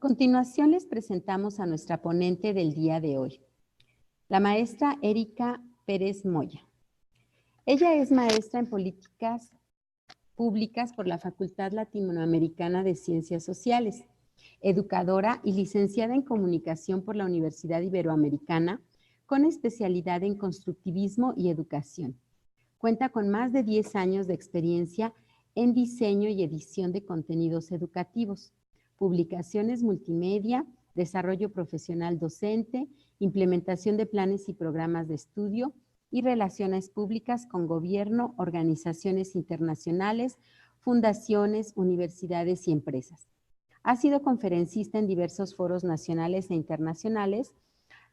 continuación les presentamos a nuestra ponente del día de hoy, la maestra Erika Pérez Moya. Ella es maestra en políticas públicas por la Facultad Latinoamericana de Ciencias Sociales, educadora y licenciada en comunicación por la Universidad Iberoamericana, con especialidad en constructivismo y educación. Cuenta con más de 10 años de experiencia en diseño y edición de contenidos educativos, publicaciones multimedia, desarrollo profesional docente, implementación de planes y programas de estudio y relaciones públicas con gobierno, organizaciones internacionales, fundaciones, universidades y empresas. Ha sido conferencista en diversos foros nacionales e internacionales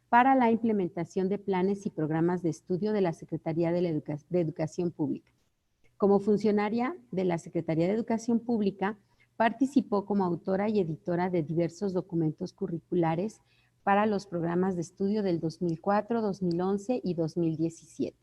para la implementación de planes y programas de estudio de la Secretaría de Educación Pública. Como funcionaria de la Secretaría de Educación Pública, participó como autora y editora de diversos documentos curriculares para los programas de estudio del 2004, 2011 y 2017.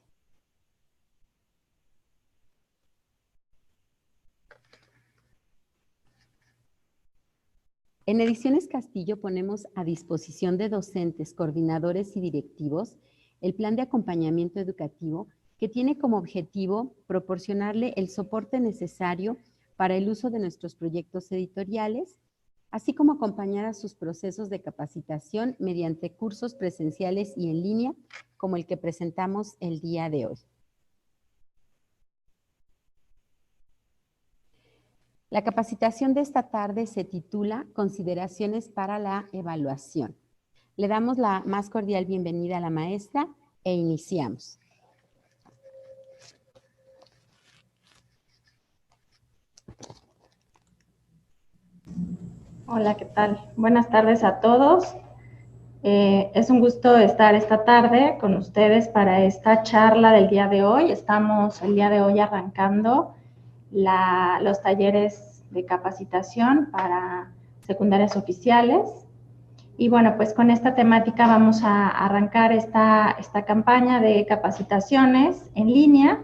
En Ediciones Castillo ponemos a disposición de docentes, coordinadores y directivos el plan de acompañamiento educativo que tiene como objetivo proporcionarle el soporte necesario para el uso de nuestros proyectos editoriales, así como acompañar a sus procesos de capacitación mediante cursos presenciales y en línea, como el que presentamos el día de hoy. La capacitación de esta tarde se titula Consideraciones para la Evaluación. Le damos la más cordial bienvenida a la maestra e iniciamos. Hola, ¿qué tal? Buenas tardes a todos. Es un gusto estar esta tarde con ustedes para esta charla del día de hoy. Estamos el día de hoy arrancando los talleres de capacitación para secundarias oficiales. Y bueno, pues con esta temática vamos a arrancar esta campaña de capacitaciones en línea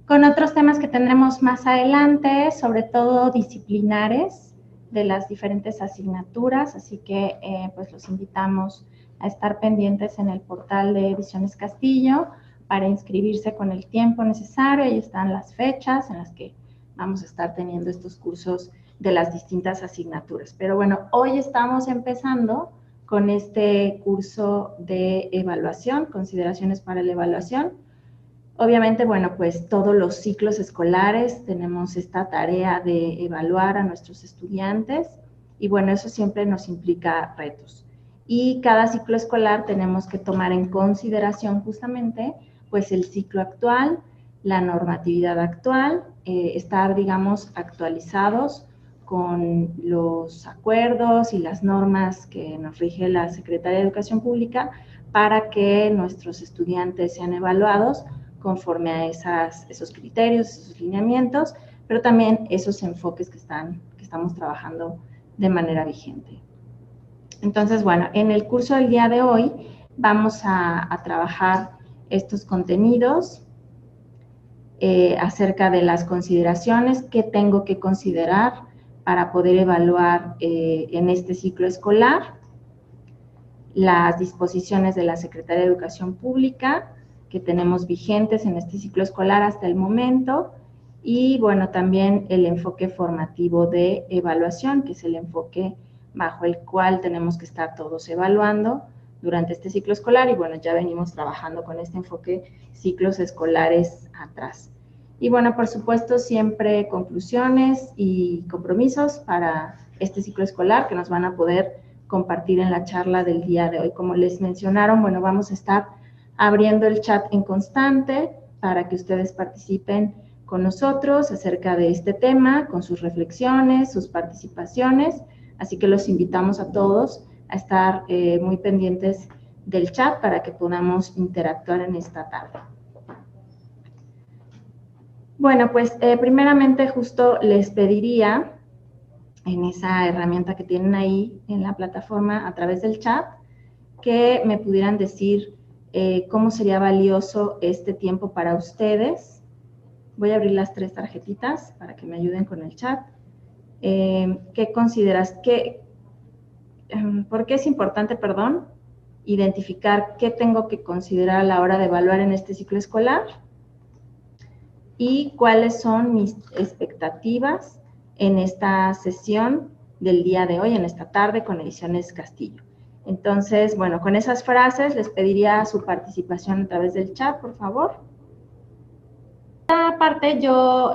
con otros temas que tendremos más adelante, sobre todo disciplinares de las diferentes asignaturas, así que pues los invitamos a estar pendientes en el portal de Ediciones Castillo para inscribirse con el tiempo necesario. Ahí están las fechas en las que vamos a estar teniendo estos cursos de las distintas asignaturas. Pero bueno, hoy estamos empezando con este curso de evaluación, consideraciones para la evaluación. Obviamente, bueno, pues todos los ciclos escolares tenemos esta tarea de evaluar a nuestros estudiantes y bueno, eso siempre nos implica retos. Y cada ciclo escolar tenemos que tomar en consideración justamente pues el ciclo actual, la normatividad actual, estar, digamos, actualizados con los acuerdos y las normas que nos rige la Secretaría de Educación Pública para que nuestros estudiantes sean evaluados conforme a esos criterios, esos lineamientos, pero también esos enfoques que estamos trabajando de manera vigente. Entonces, bueno, en el curso del día de hoy vamos a trabajar estos contenidos acerca de las consideraciones que tengo que considerar para poder evaluar en este ciclo escolar, las disposiciones de la Secretaría de Educación Pública que tenemos vigentes en este ciclo escolar hasta el momento, y bueno, también el enfoque formativo de evaluación, que es el enfoque bajo el cual tenemos que estar todos evaluando durante este ciclo escolar, y bueno, ya venimos trabajando con este enfoque ciclos escolares atrás. Y bueno, por supuesto, siempre conclusiones y compromisos para este ciclo escolar que nos van a poder compartir en la charla del día de hoy. Como les mencionaron, bueno, vamos a estar abriendo el chat en constante para que ustedes participen con nosotros acerca de este tema, con sus reflexiones, sus participaciones, así que los invitamos a todos a estar muy pendientes del chat para que podamos interactuar en esta tarde. Bueno, pues primeramente justo les pediría en esa herramienta que tienen ahí en la plataforma a través del chat que me pudieran decir cómo sería valioso este tiempo para ustedes. Voy a abrir las 3 tarjetitas para que me ayuden con el chat. ¿Qué consideras? ¿por qué es importante, identificar qué tengo que considerar a la hora de evaluar en este ciclo escolar? Y cuáles son mis expectativas en esta sesión del día de hoy, en esta tarde, con Ediciones Castillo. Entonces, bueno, con esas frases les pediría su participación a través del chat, por favor. Esta parte yo,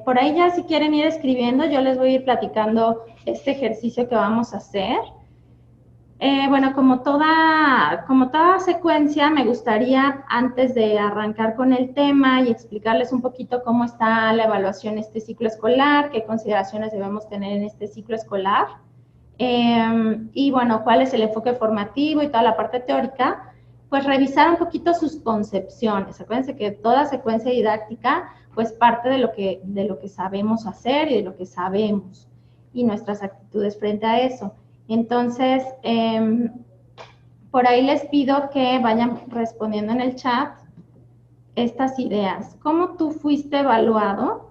por ahí ya si quieren ir escribiendo, yo les voy a ir platicando este ejercicio que vamos a hacer. Bueno, como toda secuencia, me gustaría, antes de arrancar con el tema y explicarles un poquito cómo está la evaluación en este ciclo escolar, qué consideraciones debemos tener en este ciclo escolar, y bueno, cuál es el enfoque formativo y toda la parte teórica, pues revisar un poquito sus concepciones. Acuérdense que toda secuencia didáctica, pues parte de lo que sabemos hacer y de lo que sabemos, y nuestras actitudes frente a eso. Entonces, por ahí les pido que vayan respondiendo en el chat estas ideas. ¿Cómo tú fuiste evaluado?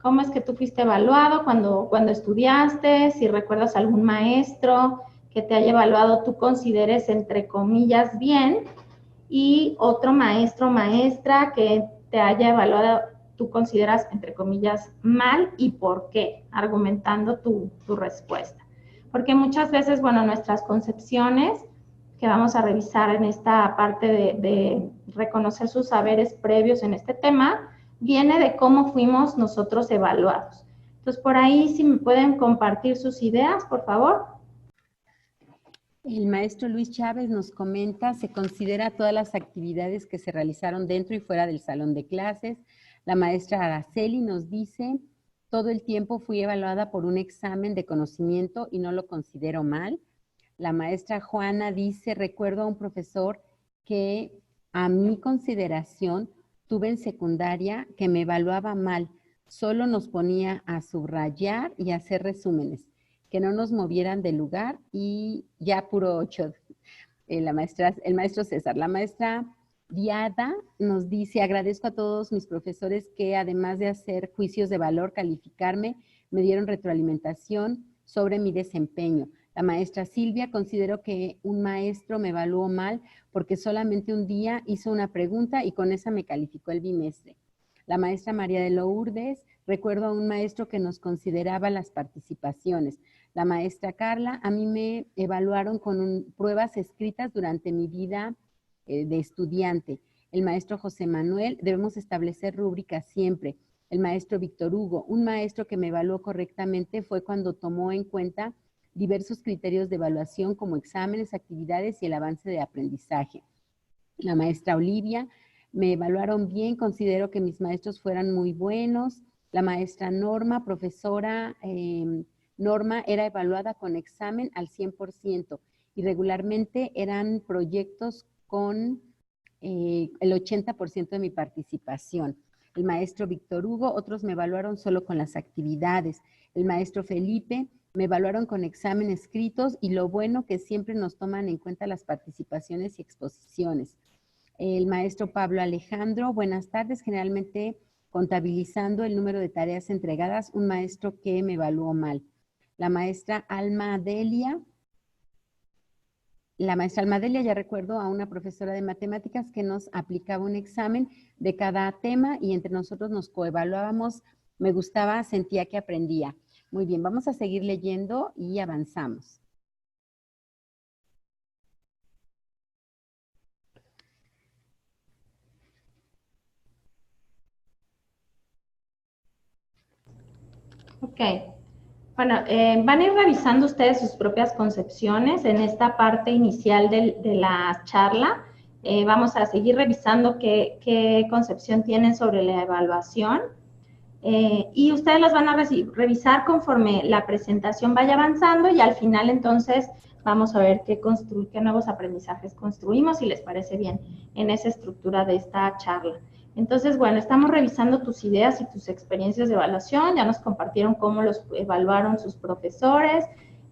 ¿Cómo es que tú fuiste evaluado cuando estudiaste? Si recuerdas algún maestro que te haya evaluado, tú consideres entre comillas bien, y otro maestro o maestra que te haya evaluado, tú consideras entre comillas mal, y por qué, argumentando tu respuesta. Porque muchas veces, bueno, nuestras concepciones, que vamos a revisar en esta parte de reconocer sus saberes previos en este tema, viene de cómo fuimos nosotros evaluados. Entonces, por ahí, si me pueden compartir sus ideas, por favor. El maestro Luis Chávez nos comenta, se considera todas las actividades que se realizaron dentro y fuera del salón de clases. La maestra Araceli nos dice, todo el tiempo fui evaluada por un examen de conocimiento y no lo considero mal. La maestra Juana dice, recuerdo a un profesor que a mi consideración tuve en secundaria que me evaluaba mal, solo nos ponía a subrayar y a hacer resúmenes, que no nos movieran del lugar y ya puro 8. El maestro César. La maestra Diada nos dice, agradezco a todos mis profesores que además de hacer juicios de valor, calificarme, me dieron retroalimentación sobre mi desempeño. La maestra Silvia, considero que un maestro me evaluó mal porque solamente un día hizo una pregunta y con esa me calificó el bimestre. La maestra María de Lourdes, recuerdo a un maestro que nos consideraba las participaciones. La maestra Carla, a mí me evaluaron con pruebas escritas durante mi vida de estudiante. El maestro José Manuel, debemos establecer rúbricas siempre. El maestro Víctor Hugo, un maestro que me evaluó correctamente fue cuando tomó en cuenta diversos criterios de evaluación como exámenes, actividades y el avance de aprendizaje. La maestra Olivia, me evaluaron bien, considero que mis maestros fueran muy buenos. La maestra Norma, profesora Norma, era evaluada con examen al 100% y regularmente eran proyectos con el 80% de mi participación. El maestro Víctor Hugo, otros me evaluaron solo con las actividades. El maestro Felipe, me evaluaron con examen escritos y lo bueno que siempre nos toman en cuenta las participaciones y exposiciones. El maestro Pablo Alejandro, buenas tardes, generalmente contabilizando el número de tareas entregadas, un maestro que me evaluó mal. La maestra Alma Delia, ya recuerdo a una profesora de matemáticas que nos aplicaba un examen de cada tema y entre nosotros nos coevaluábamos, me gustaba, sentía que aprendía. Muy bien, vamos a seguir leyendo y avanzamos. Ok. Bueno, van a ir revisando ustedes sus propias concepciones en esta parte inicial de la charla. Vamos a seguir revisando qué concepción tienen sobre la evaluación. Y ustedes las van a revisar conforme la presentación vaya avanzando y al final entonces vamos a ver qué nuevos aprendizajes construimos, si les parece bien, en esa estructura de esta charla. Entonces, bueno, estamos revisando tus ideas y tus experiencias de evaluación, ya nos compartieron cómo los evaluaron sus profesores,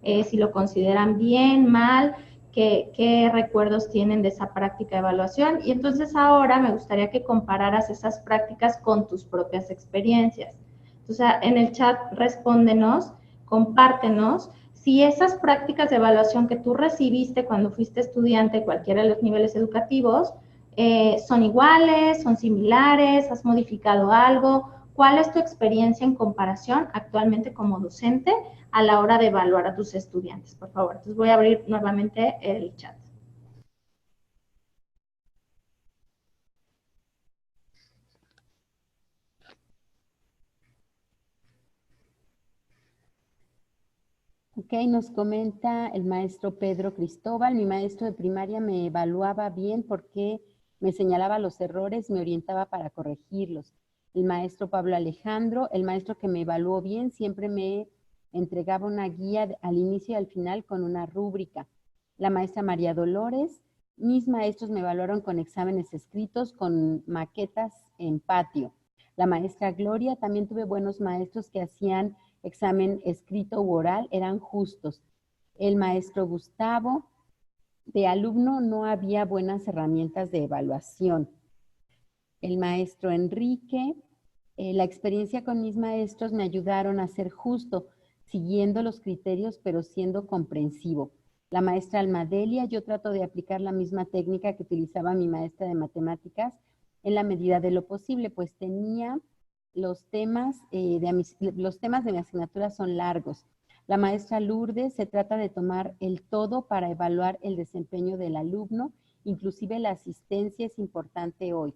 si lo consideran bien, mal, qué recuerdos tienen de esa práctica de evaluación. Y entonces ahora me gustaría que compararas esas prácticas con tus propias experiencias. Entonces, en el chat respóndenos, compártenos si esas prácticas de evaluación que tú recibiste cuando fuiste estudiante de cualquiera de los niveles educativos son iguales, son similares, has modificado algo, ¿cuál es tu experiencia en comparación actualmente como docente a la hora de evaluar a tus estudiantes? Por favor, entonces voy a abrir nuevamente el chat. Ok, nos comenta el maestro Pedro Cristóbal. Mi maestro de primaria me evaluaba bien porque me señalaba los errores, me orientaba para corregirlos. El maestro Pablo Alejandro, el maestro que me evaluó bien, siempre me entregaba una guía al inicio y al final con una rúbrica. La maestra María Dolores, mis maestros me evaluaron con exámenes escritos, con maquetas en patio. La maestra Gloria, también tuve buenos maestros que hacían examen escrito u oral, eran justos. El maestro Gustavo, de alumno no había buenas herramientas de evaluación. El maestro Enrique, la experiencia con mis maestros me ayudaron a ser justo, siguiendo los criterios, pero siendo comprensivo. La maestra Almadelia, yo trato de aplicar la misma técnica que utilizaba mi maestra de matemáticas en la medida de lo posible, pues tenía los temas de mi asignatura son largos. La maestra Lourdes, se trata de tomar el todo para evaluar el desempeño del alumno, inclusive la asistencia es importante hoy.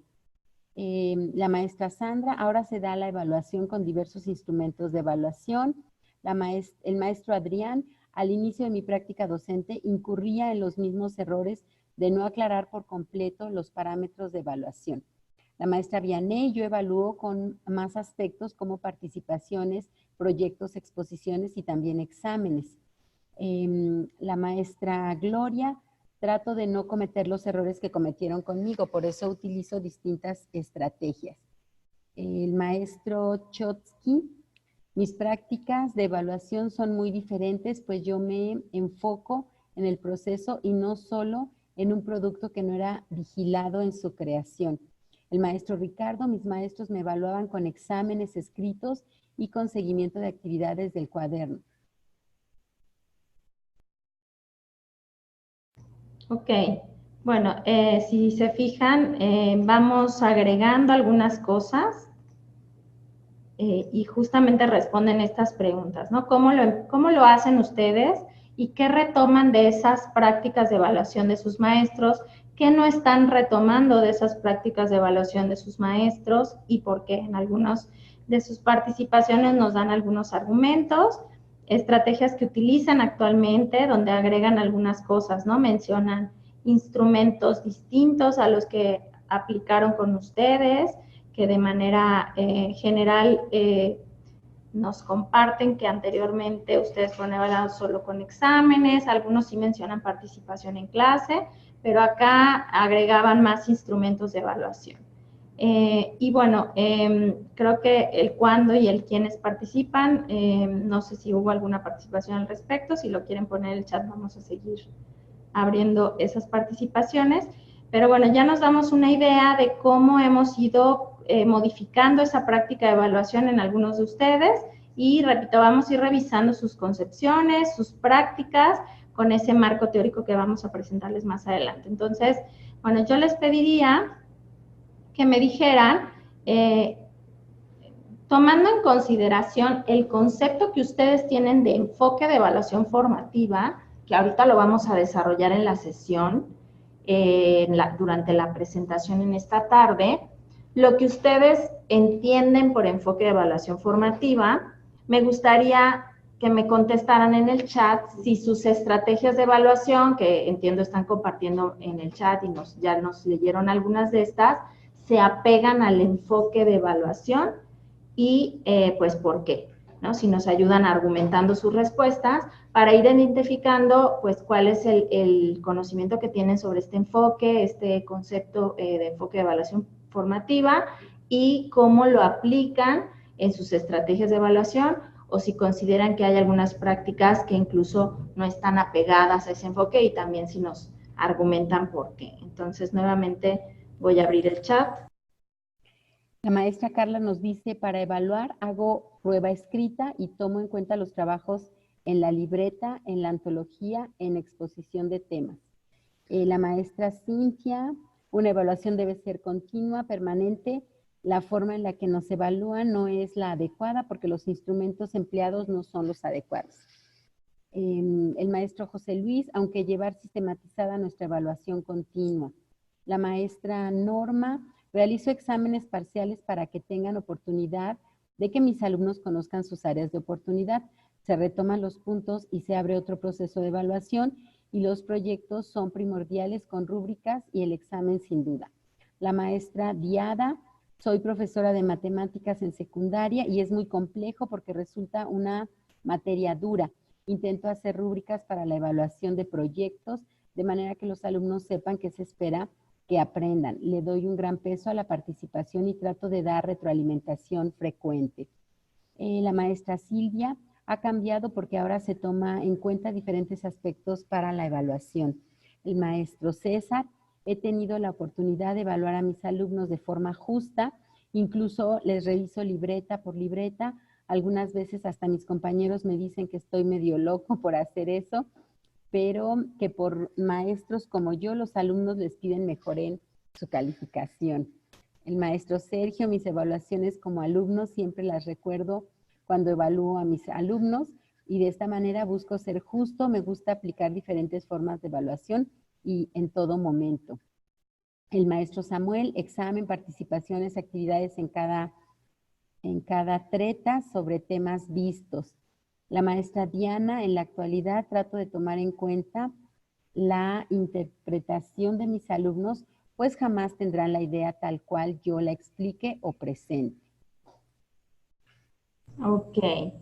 La maestra Sandra, ahora se da la evaluación con diversos instrumentos de evaluación. El maestro Adrián, al inicio de mi práctica docente, incurría en los mismos errores de no aclarar por completo los parámetros de evaluación. La maestra Vianney, yo evalúo con más aspectos como participaciones, proyectos, exposiciones y también exámenes. La maestra Gloria, trato de no cometer los errores que cometieron conmigo, por eso utilizo distintas estrategias. El maestro Chotsky, mis prácticas de evaluación son muy diferentes, pues yo me enfoco en el proceso y no solo en un producto que no era vigilado en su creación. El maestro Ricardo, mis maestros me evaluaban con exámenes escritos y con seguimiento de actividades del cuaderno. Ok, bueno, si se fijan, vamos agregando algunas cosas y justamente responden estas preguntas, ¿no? ¿Cómo lo hacen ustedes y qué retoman de esas prácticas de evaluación de sus maestros? ¿Qué no están retomando de esas prácticas de evaluación de sus maestros y por qué? En algunas de sus participaciones nos dan algunos argumentos, estrategias que utilizan actualmente, donde agregan algunas cosas, ¿no? Mencionan instrumentos distintos a los que aplicaron con ustedes, que de manera general nos comparten que anteriormente ustedes fueron evaluados solo con exámenes, algunos sí mencionan participación en clase, pero acá agregaban más instrumentos de evaluación. Y bueno, creo que el cuándo y el quiénes participan, no sé si hubo alguna participación al respecto, si lo quieren poner en el chat vamos a seguir abriendo esas participaciones, pero bueno, ya nos damos una idea de cómo hemos ido modificando esa práctica de evaluación en algunos de ustedes y repito, vamos a ir revisando sus concepciones, sus prácticas con ese marco teórico que vamos a presentarles más adelante. Entonces, bueno, yo les pediría que me dijeran, tomando en consideración el concepto que ustedes tienen de enfoque de evaluación formativa, que ahorita lo vamos a desarrollar en la sesión, durante la presentación en esta tarde, lo que ustedes entienden por enfoque de evaluación formativa, me gustaría que me contestaran en el chat si sus estrategias de evaluación, que entiendo están compartiendo en el chat y ya nos leyeron algunas de estas, se apegan al enfoque de evaluación y pues por qué, ¿no? Si nos ayudan argumentando sus respuestas para ir identificando pues cuál es el conocimiento que tienen sobre este enfoque, este concepto de enfoque de evaluación formativa y cómo lo aplican en sus estrategias de evaluación o si consideran que hay algunas prácticas que incluso no están apegadas a ese enfoque y también si nos argumentan por qué. Entonces, nuevamente voy a abrir el chat. La maestra Carla nos dice, para evaluar hago prueba escrita y tomo en cuenta los trabajos en la libreta, en la antología, en exposición de temas. La maestra Cintia, una evaluación debe ser continua, permanente. La forma en la que nos evalúan no es la adecuada porque los instrumentos empleados no son los adecuados. El maestro José Luis, aunque llevar sistematizada nuestra evaluación continua. La maestra Norma, realizo exámenes parciales para que tengan oportunidad de que mis alumnos conozcan sus áreas de oportunidad. Se retoman los puntos y se abre otro proceso de evaluación y los proyectos son primordiales con rúbricas y el examen sin duda. La maestra Diada, soy profesora de matemáticas en secundaria y es muy complejo porque resulta una materia dura. Intento hacer rúbricas para la evaluación de proyectos de manera que los alumnos sepan qué se espera que aprendan. Le doy un gran peso a la participación y trato de dar retroalimentación frecuente. La maestra Silvia ha cambiado porque ahora se toma en cuenta diferentes aspectos para la evaluación. El maestro César, he tenido la oportunidad de evaluar a mis alumnos de forma justa, incluso les reviso libreta por libreta. Algunas veces hasta mis compañeros me dicen que estoy medio loco por hacer eso, pero que por maestros como yo, los alumnos les piden mejoren su calificación. El maestro Sergio, mis evaluaciones como alumno siempre las recuerdo cuando evalúo a mis alumnos y de esta manera busco ser justo, me gusta aplicar diferentes formas de evaluación y en todo momento. El maestro Samuel, examen, participaciones, actividades en cada treta sobre temas vistos. La maestra Diana, en la actualidad trato de tomar en cuenta la interpretación de mis alumnos, pues jamás tendrán la idea tal cual yo la explique o presente. Ok,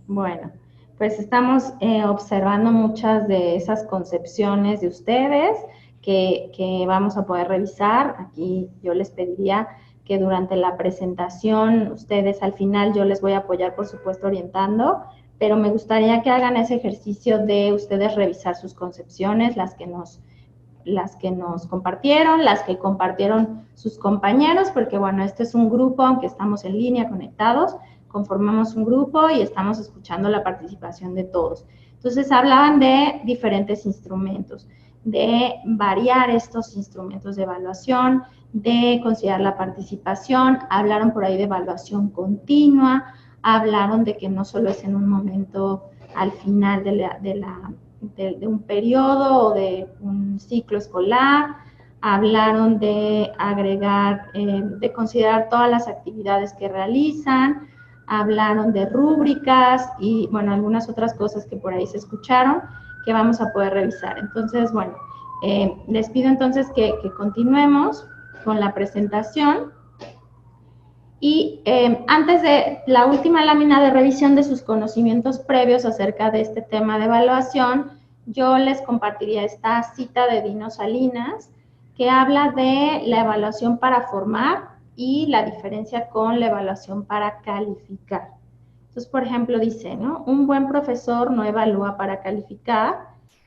bueno, pues estamos observando muchas de esas concepciones de ustedes que vamos a poder revisar. Aquí yo les pediría que durante la presentación, ustedes al final yo les voy a apoyar, por supuesto, orientando, pero me gustaría que hagan ese ejercicio de ustedes revisar sus concepciones, las que nos compartieron, las que compartieron sus compañeros, porque bueno, este es un grupo, aunque estamos en línea conectados, conformamos un grupo y estamos escuchando la participación de todos. Entonces hablaban de diferentes instrumentos, de variar estos instrumentos de evaluación, de considerar la participación, hablaron por ahí de evaluación continua, hablaron de que no solo es en un momento al final de un periodo o de un ciclo escolar, hablaron de agregar, de considerar todas las actividades que realizan, hablaron de rúbricas y, bueno, algunas otras cosas que por ahí se escucharon que vamos a poder revisar. Entonces, bueno, les pido entonces que continuemos con la presentación. Y antes de la última lámina de revisión de sus conocimientos previos acerca de este tema de evaluación, yo les compartiría esta cita de Dino Salinas, que habla de la evaluación para formar y la diferencia con la evaluación para calificar. Entonces, por ejemplo, dice, ¿no? Un buen profesor no evalúa para calificar,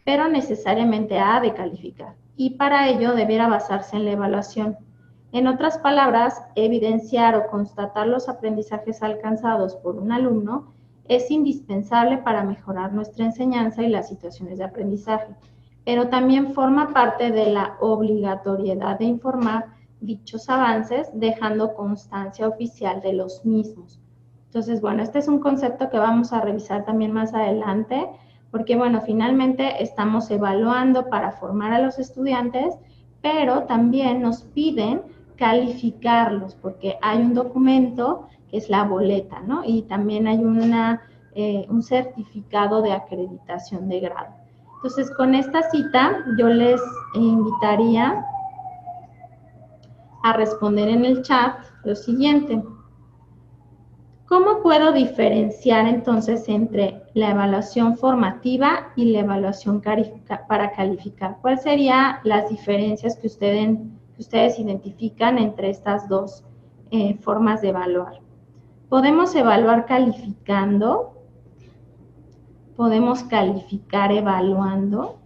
pero necesariamente ha de calificar. Y para ello debiera basarse en la evaluación. En otras palabras, evidenciar o constatar los aprendizajes alcanzados por un alumno es indispensable para mejorar nuestra enseñanza y las situaciones de aprendizaje, pero también forma parte de la obligatoriedad de informar dichos avances, dejando constancia oficial de los mismos. Entonces, bueno, este es un concepto que vamos a revisar también más adelante, porque, bueno, finalmente estamos evaluando para formar a los estudiantes, pero también nos piden calificarlos, porque hay un documento que es la boleta, ¿no? Y también hay un certificado de acreditación de grado. Entonces, con esta cita, yo les invitaría a responder en el chat lo siguiente. ¿Cómo puedo diferenciar entonces entre la evaluación formativa y la evaluación para calificar? ¿Cuáles serían las diferencias que ustedes identifican entre estas dos formas de evaluar? ¿Podemos evaluar calificando? ¿Podemos calificar evaluando?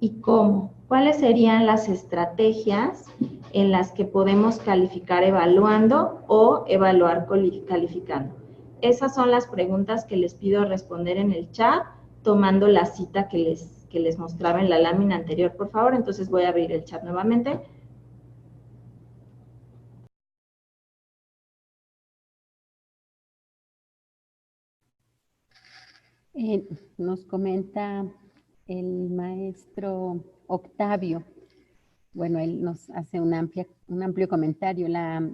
¿Y cómo? ¿Cuáles serían las estrategias en las que podemos calificar evaluando o evaluar calificando? esas son las preguntas que les pido responder en el chat, tomando la cita que les mostraba en la lámina anterior, por favor. Entonces voy a abrir el chat nuevamente. Nos comenta el maestro Octavio. Bueno, él nos hace un amplio comentario. La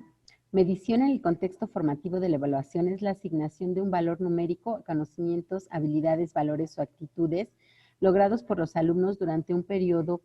medición en el contexto formativo de la evaluación es la asignación de un valor numérico a conocimientos, habilidades, valores o actitudes logrados por los alumnos durante un periodo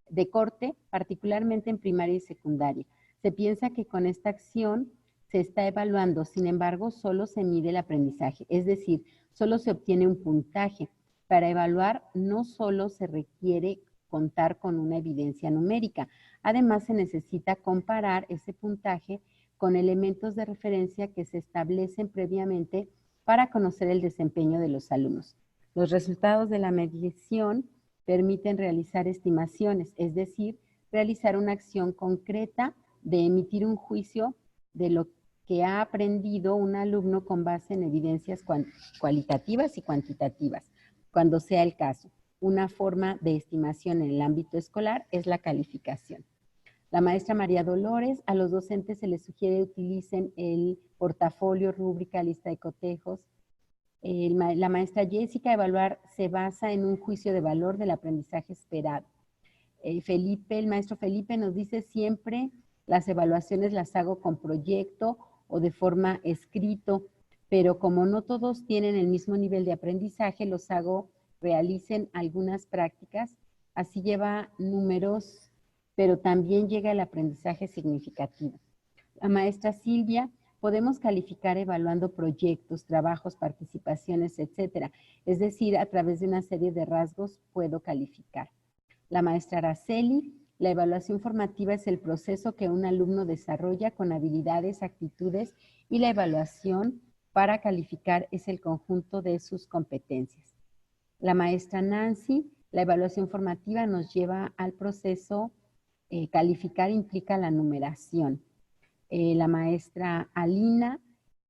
de corte, particularmente en primaria y secundaria. Se piensa que con esta acción se está evaluando, sin embargo, solo se mide el aprendizaje, es decir, solo se obtiene un puntaje. Para evaluar no solo se requiere contar con una evidencia numérica, además se necesita comparar ese puntaje con elementos de referencia que se establecen previamente para conocer el desempeño de los alumnos. Los resultados de la medición permiten realizar estimaciones, es decir, realizar una acción concreta de emitir un juicio de lo que ha aprendido un alumno con base en evidencias cualitativas y cuantitativas, cuando sea el caso. Una forma de estimación en el ámbito escolar es la calificación. La maestra María Dolores, a los docentes se les sugiere utilicen el portafolio, rúbrica, lista de cotejos. La maestra Jessica, evaluar se basa en un juicio de valor del aprendizaje esperado. El maestro Felipe nos dice siempre las evaluaciones las hago con proyecto o de forma escrito, pero como no todos tienen el mismo nivel de aprendizaje, los hago realicen algunas prácticas, así lleva números, pero también llega el aprendizaje significativo. La maestra Silvia, podemos calificar evaluando proyectos, trabajos, participaciones, etcétera. Es decir, a través de una serie de rasgos puedo calificar. La maestra Araceli, la evaluación formativa es el proceso que un alumno desarrolla con habilidades, actitudes y la evaluación para calificar es el conjunto de sus competencias. La maestra Nancy, la evaluación formativa nos lleva al proceso, calificar implica la numeración. La maestra Alina,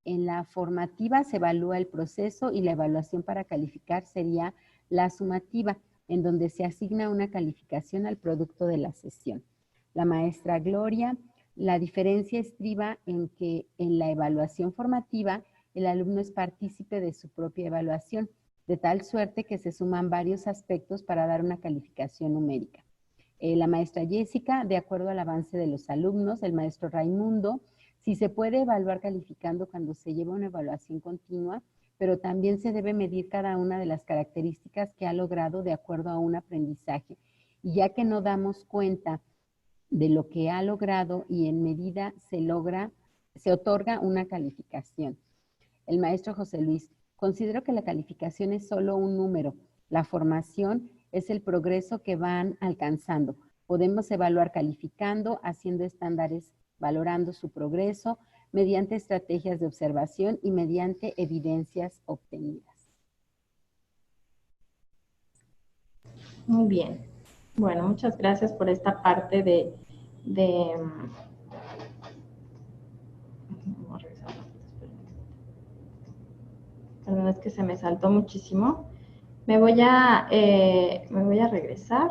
en la formativa se evalúa el proceso y la evaluación para calificar sería la sumativa, en donde se asigna una calificación al producto de la sesión. La maestra Gloria, la diferencia estriba en que en la evaluación formativa el alumno es partícipe de su propia evaluación, de tal suerte que se suman varios aspectos para dar una calificación numérica. La maestra Jessica, de acuerdo al avance de los alumnos, el maestro Raimundo, si se puede evaluar calificando cuando se lleva una evaluación continua, pero también se debe medir cada una de las características que ha logrado de acuerdo a un aprendizaje. Y ya que no damos cuenta de lo que ha logrado y en medida se otorga una calificación. El maestro José Luis, considero que la calificación es solo un número. La formación es el progreso que van alcanzando. Podemos evaluar calificando, haciendo estándares, valorando su progreso, mediante estrategias de observación y mediante evidencias obtenidas. Muy bien. Bueno, muchas gracias por esta parte de perdón, es que se me saltó muchísimo. Me voy a regresar.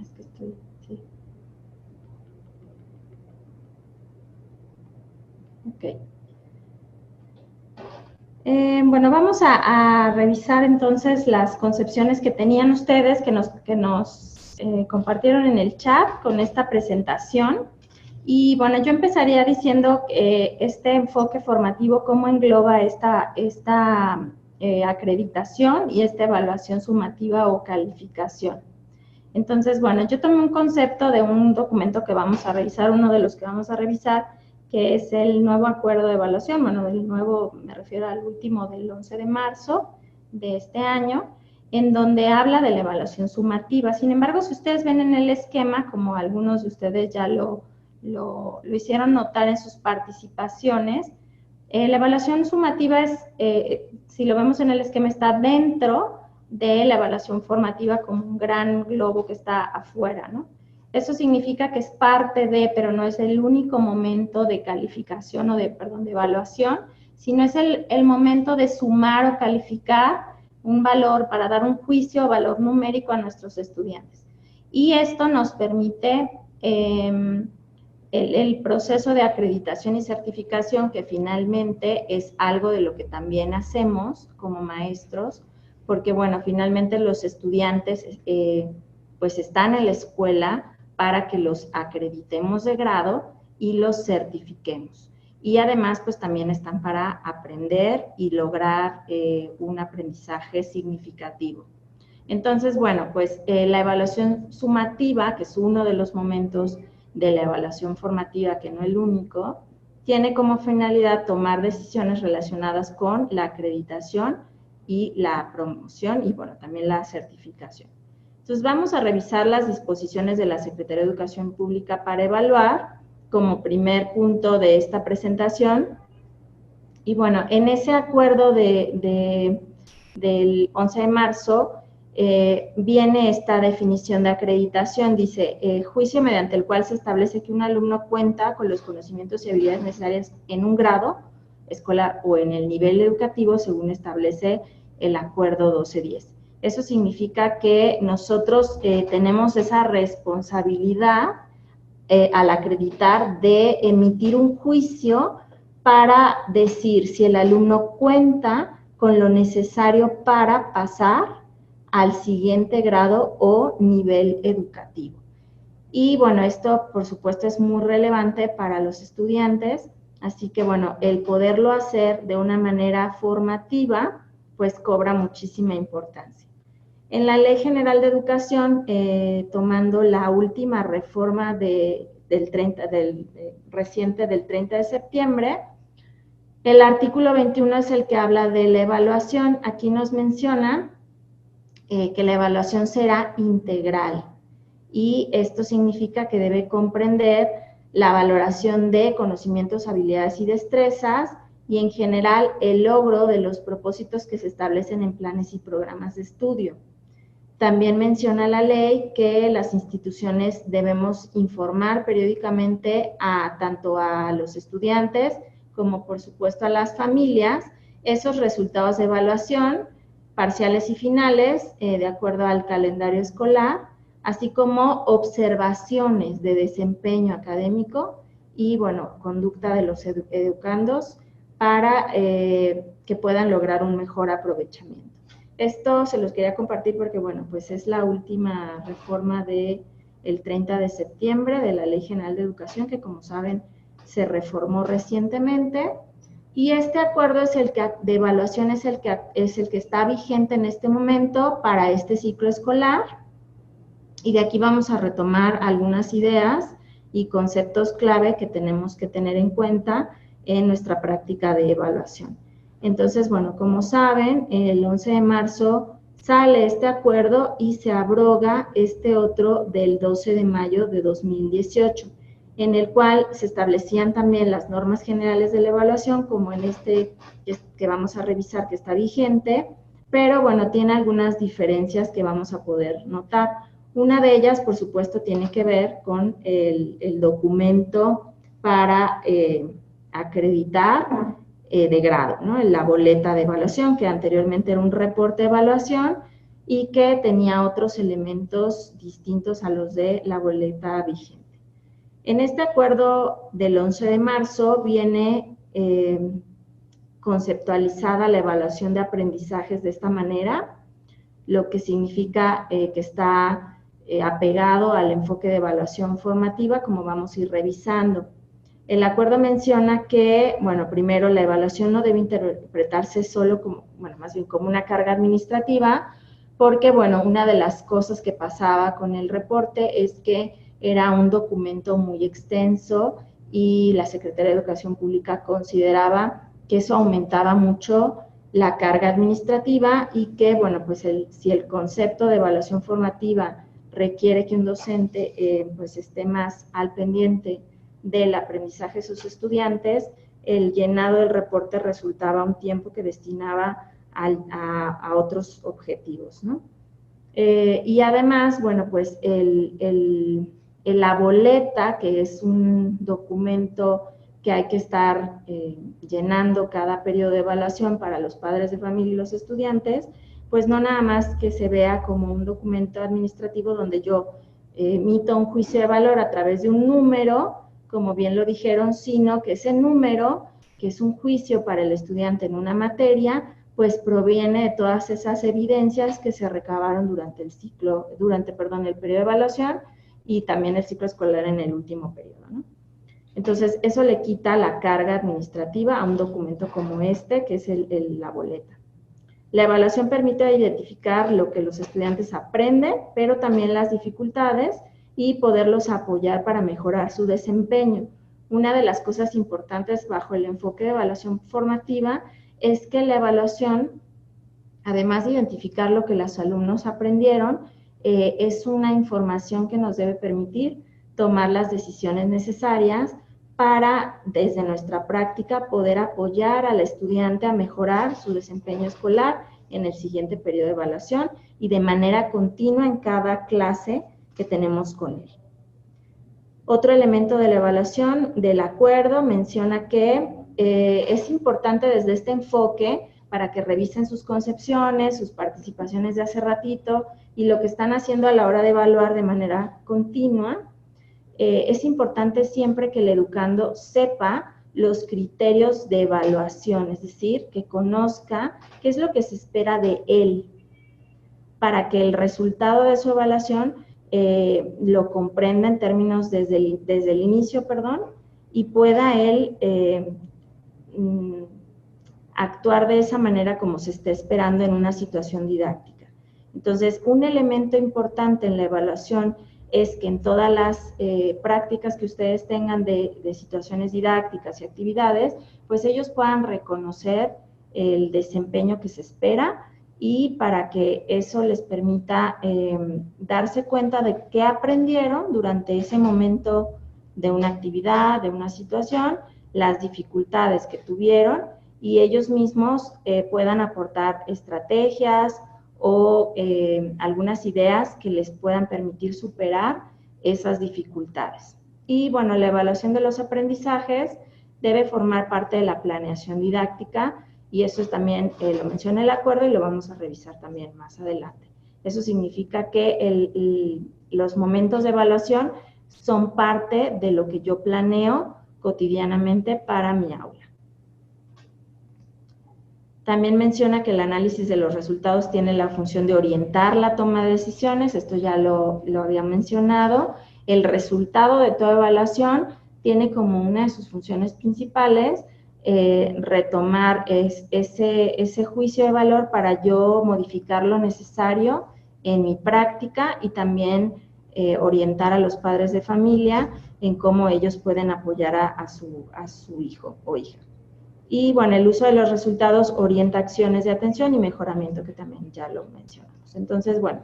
Es que estoy, sí. Ok. Bueno, vamos a revisar entonces las concepciones que tenían ustedes, que nos compartieron en el chat con esta presentación. Y bueno, yo empezaría diciendo este enfoque formativo, cómo engloba esta acreditación y esta evaluación sumativa o calificación. Entonces, bueno, yo tomé un concepto de un documento que vamos a revisar, uno de los que vamos a revisar, que es el nuevo acuerdo de evaluación. Bueno, el nuevo, me refiero al último del 11 de marzo de este año, en donde habla de la evaluación sumativa. Sin embargo, si ustedes ven en el esquema, como algunos de ustedes ya lo hicieron notar en sus participaciones, la evaluación sumativa es, si lo vemos en el esquema, está dentro de la evaluación formativa como un gran globo que está afuera, ¿no? Eso significa que es parte de, pero no es el único momento de calificación o de evaluación, sino es el momento de sumar o calificar un valor para dar un juicio o valor numérico a nuestros estudiantes. Y esto nos permite el proceso de acreditación y certificación, que finalmente es algo de lo que también hacemos como maestros, porque bueno, finalmente los estudiantes pues están en la escuela para que los acreditemos de grado y los certifiquemos. Y además, pues también están para aprender y lograr un aprendizaje significativo. Entonces, bueno, pues la evaluación sumativa, que es uno de los momentos de la evaluación formativa, que no es el único, tiene como finalidad tomar decisiones relacionadas con la acreditación y la promoción y, bueno, también la certificación. Entonces, vamos a revisar las disposiciones de la Secretaría de Educación Pública para evaluar como primer punto de esta presentación. Y bueno, en ese acuerdo del 11 de marzo viene esta definición de acreditación. Dice, juicio mediante el cual se establece que un alumno cuenta con los conocimientos y habilidades necesarias en un grado escolar o en el nivel educativo según establece el acuerdo 1210. Eso significa que nosotros tenemos esa responsabilidad al acreditar de emitir un juicio para decir si el alumno cuenta con lo necesario para pasar al siguiente grado o nivel educativo. Y bueno, esto por supuesto es muy relevante para los estudiantes, así que bueno, el poderlo hacer de una manera formativa, pues cobra muchísima importancia. En la Ley General de Educación, tomando la última reforma reciente del 30 de septiembre, el artículo 21 es el que habla de la evaluación. Aquí nos menciona que la evaluación será integral y esto significa que debe comprender la valoración de conocimientos, habilidades y destrezas y en general el logro de los propósitos que se establecen en planes y programas de estudio. También menciona la ley que las instituciones debemos informar periódicamente tanto a los estudiantes como por supuesto a las familias esos resultados de evaluación parciales y finales de acuerdo al calendario escolar, así como observaciones de desempeño académico y, bueno, conducta de los educandos para que puedan lograr un mejor aprovechamiento. Esto se los quería compartir porque, bueno, pues es la última reforma del 30 de septiembre de la Ley General de Educación, que como saben se reformó recientemente. Y este acuerdo de evaluación es el que está vigente en este momento para este ciclo escolar. Y de aquí vamos a retomar algunas ideas y conceptos clave que tenemos que tener en cuenta en nuestra práctica de evaluación. Entonces, bueno, como saben, el 11 de marzo sale este acuerdo y se abroga este otro del 12 de mayo de 2018, en el cual se establecían también las normas generales de la evaluación, como en este que vamos a revisar que está vigente, pero bueno, tiene algunas diferencias que vamos a poder notar. Una de ellas, por supuesto, tiene que ver con el documento para acreditar de grado, ¿no? La boleta de evaluación, que anteriormente era un reporte de evaluación y que tenía otros elementos distintos a los de la boleta vigente. En este acuerdo del 11 de marzo viene conceptualizada la evaluación de aprendizajes de esta manera, lo que significa que está apegado al enfoque de evaluación formativa, como vamos a ir revisando. El acuerdo menciona que, bueno, primero la evaluación no debe interpretarse solo como, bueno, más bien como una carga administrativa, porque, bueno, una de las cosas que pasaba con el reporte es que era un documento muy extenso y la Secretaría de Educación Pública consideraba que eso aumentaba mucho la carga administrativa y que, bueno, pues si el concepto de evaluación formativa requiere que un docente pues esté más al pendiente del aprendizaje de sus estudiantes, el llenado del reporte resultaba un tiempo que destinaba a otros objetivos, ¿no? Y además, bueno, pues el La boleta, que es un documento que hay que estar llenando cada periodo de evaluación para los padres de familia y los estudiantes, pues no nada más que se vea como un documento administrativo donde yo emito un juicio de valor a través de un número, como bien lo dijeron, sino que ese número, que es un juicio para el estudiante en una materia, pues proviene de todas esas evidencias que se recabaron durante el periodo de evaluación y también el ciclo escolar en el último periodo, ¿no? Entonces, eso le quita la carga administrativa a un documento como este, que es la boleta. La evaluación permite identificar lo que los estudiantes aprenden, pero también las dificultades y poderlos apoyar para mejorar su desempeño. Una de las cosas importantes bajo el enfoque de evaluación formativa es que la evaluación, además de identificar lo que los alumnos aprendieron, es una información que nos debe permitir tomar las decisiones necesarias para, desde nuestra práctica, poder apoyar al estudiante a mejorar su desempeño escolar en el siguiente periodo de evaluación y de manera continua en cada clase que tenemos con él. Otro elemento de la evaluación del acuerdo menciona que es importante desde este enfoque para que revisen sus concepciones, sus participaciones de hace ratito y lo que están haciendo a la hora de evaluar de manera continua. Es importante siempre que el educando sepa los criterios de evaluación, es decir, que conozca qué es lo que se espera de él, para que el resultado de su evaluación lo comprenda en términos desde el inicio, y pueda él actuar de esa manera como se está esperando en una situación didáctica. Entonces, un elemento importante en la evaluación es que en todas las prácticas que ustedes tengan de situaciones didácticas y actividades, pues ellos puedan reconocer el desempeño que se espera y para que eso les permita darse cuenta de qué aprendieron durante ese momento de una actividad, de una situación, las dificultades que tuvieron y ellos mismos puedan aportar estrategias o algunas ideas que les puedan permitir superar esas dificultades. Y bueno, la evaluación de los aprendizajes debe formar parte de la planeación didáctica y eso también lo menciona el acuerdo y lo vamos a revisar también más adelante. Eso significa que los momentos de evaluación son parte de lo que yo planeo cotidianamente para mi aula. También menciona que el análisis de los resultados tiene la función de orientar la toma de decisiones, esto ya lo había mencionado. El resultado de toda evaluación tiene como una de sus funciones principales retomar ese juicio de valor para yo modificar lo necesario en mi práctica y también orientar a los padres de familia en cómo ellos pueden apoyar a su hijo o hija. Y bueno, el uso de los resultados orienta acciones de atención y mejoramiento, que también ya lo mencionamos. Entonces, bueno,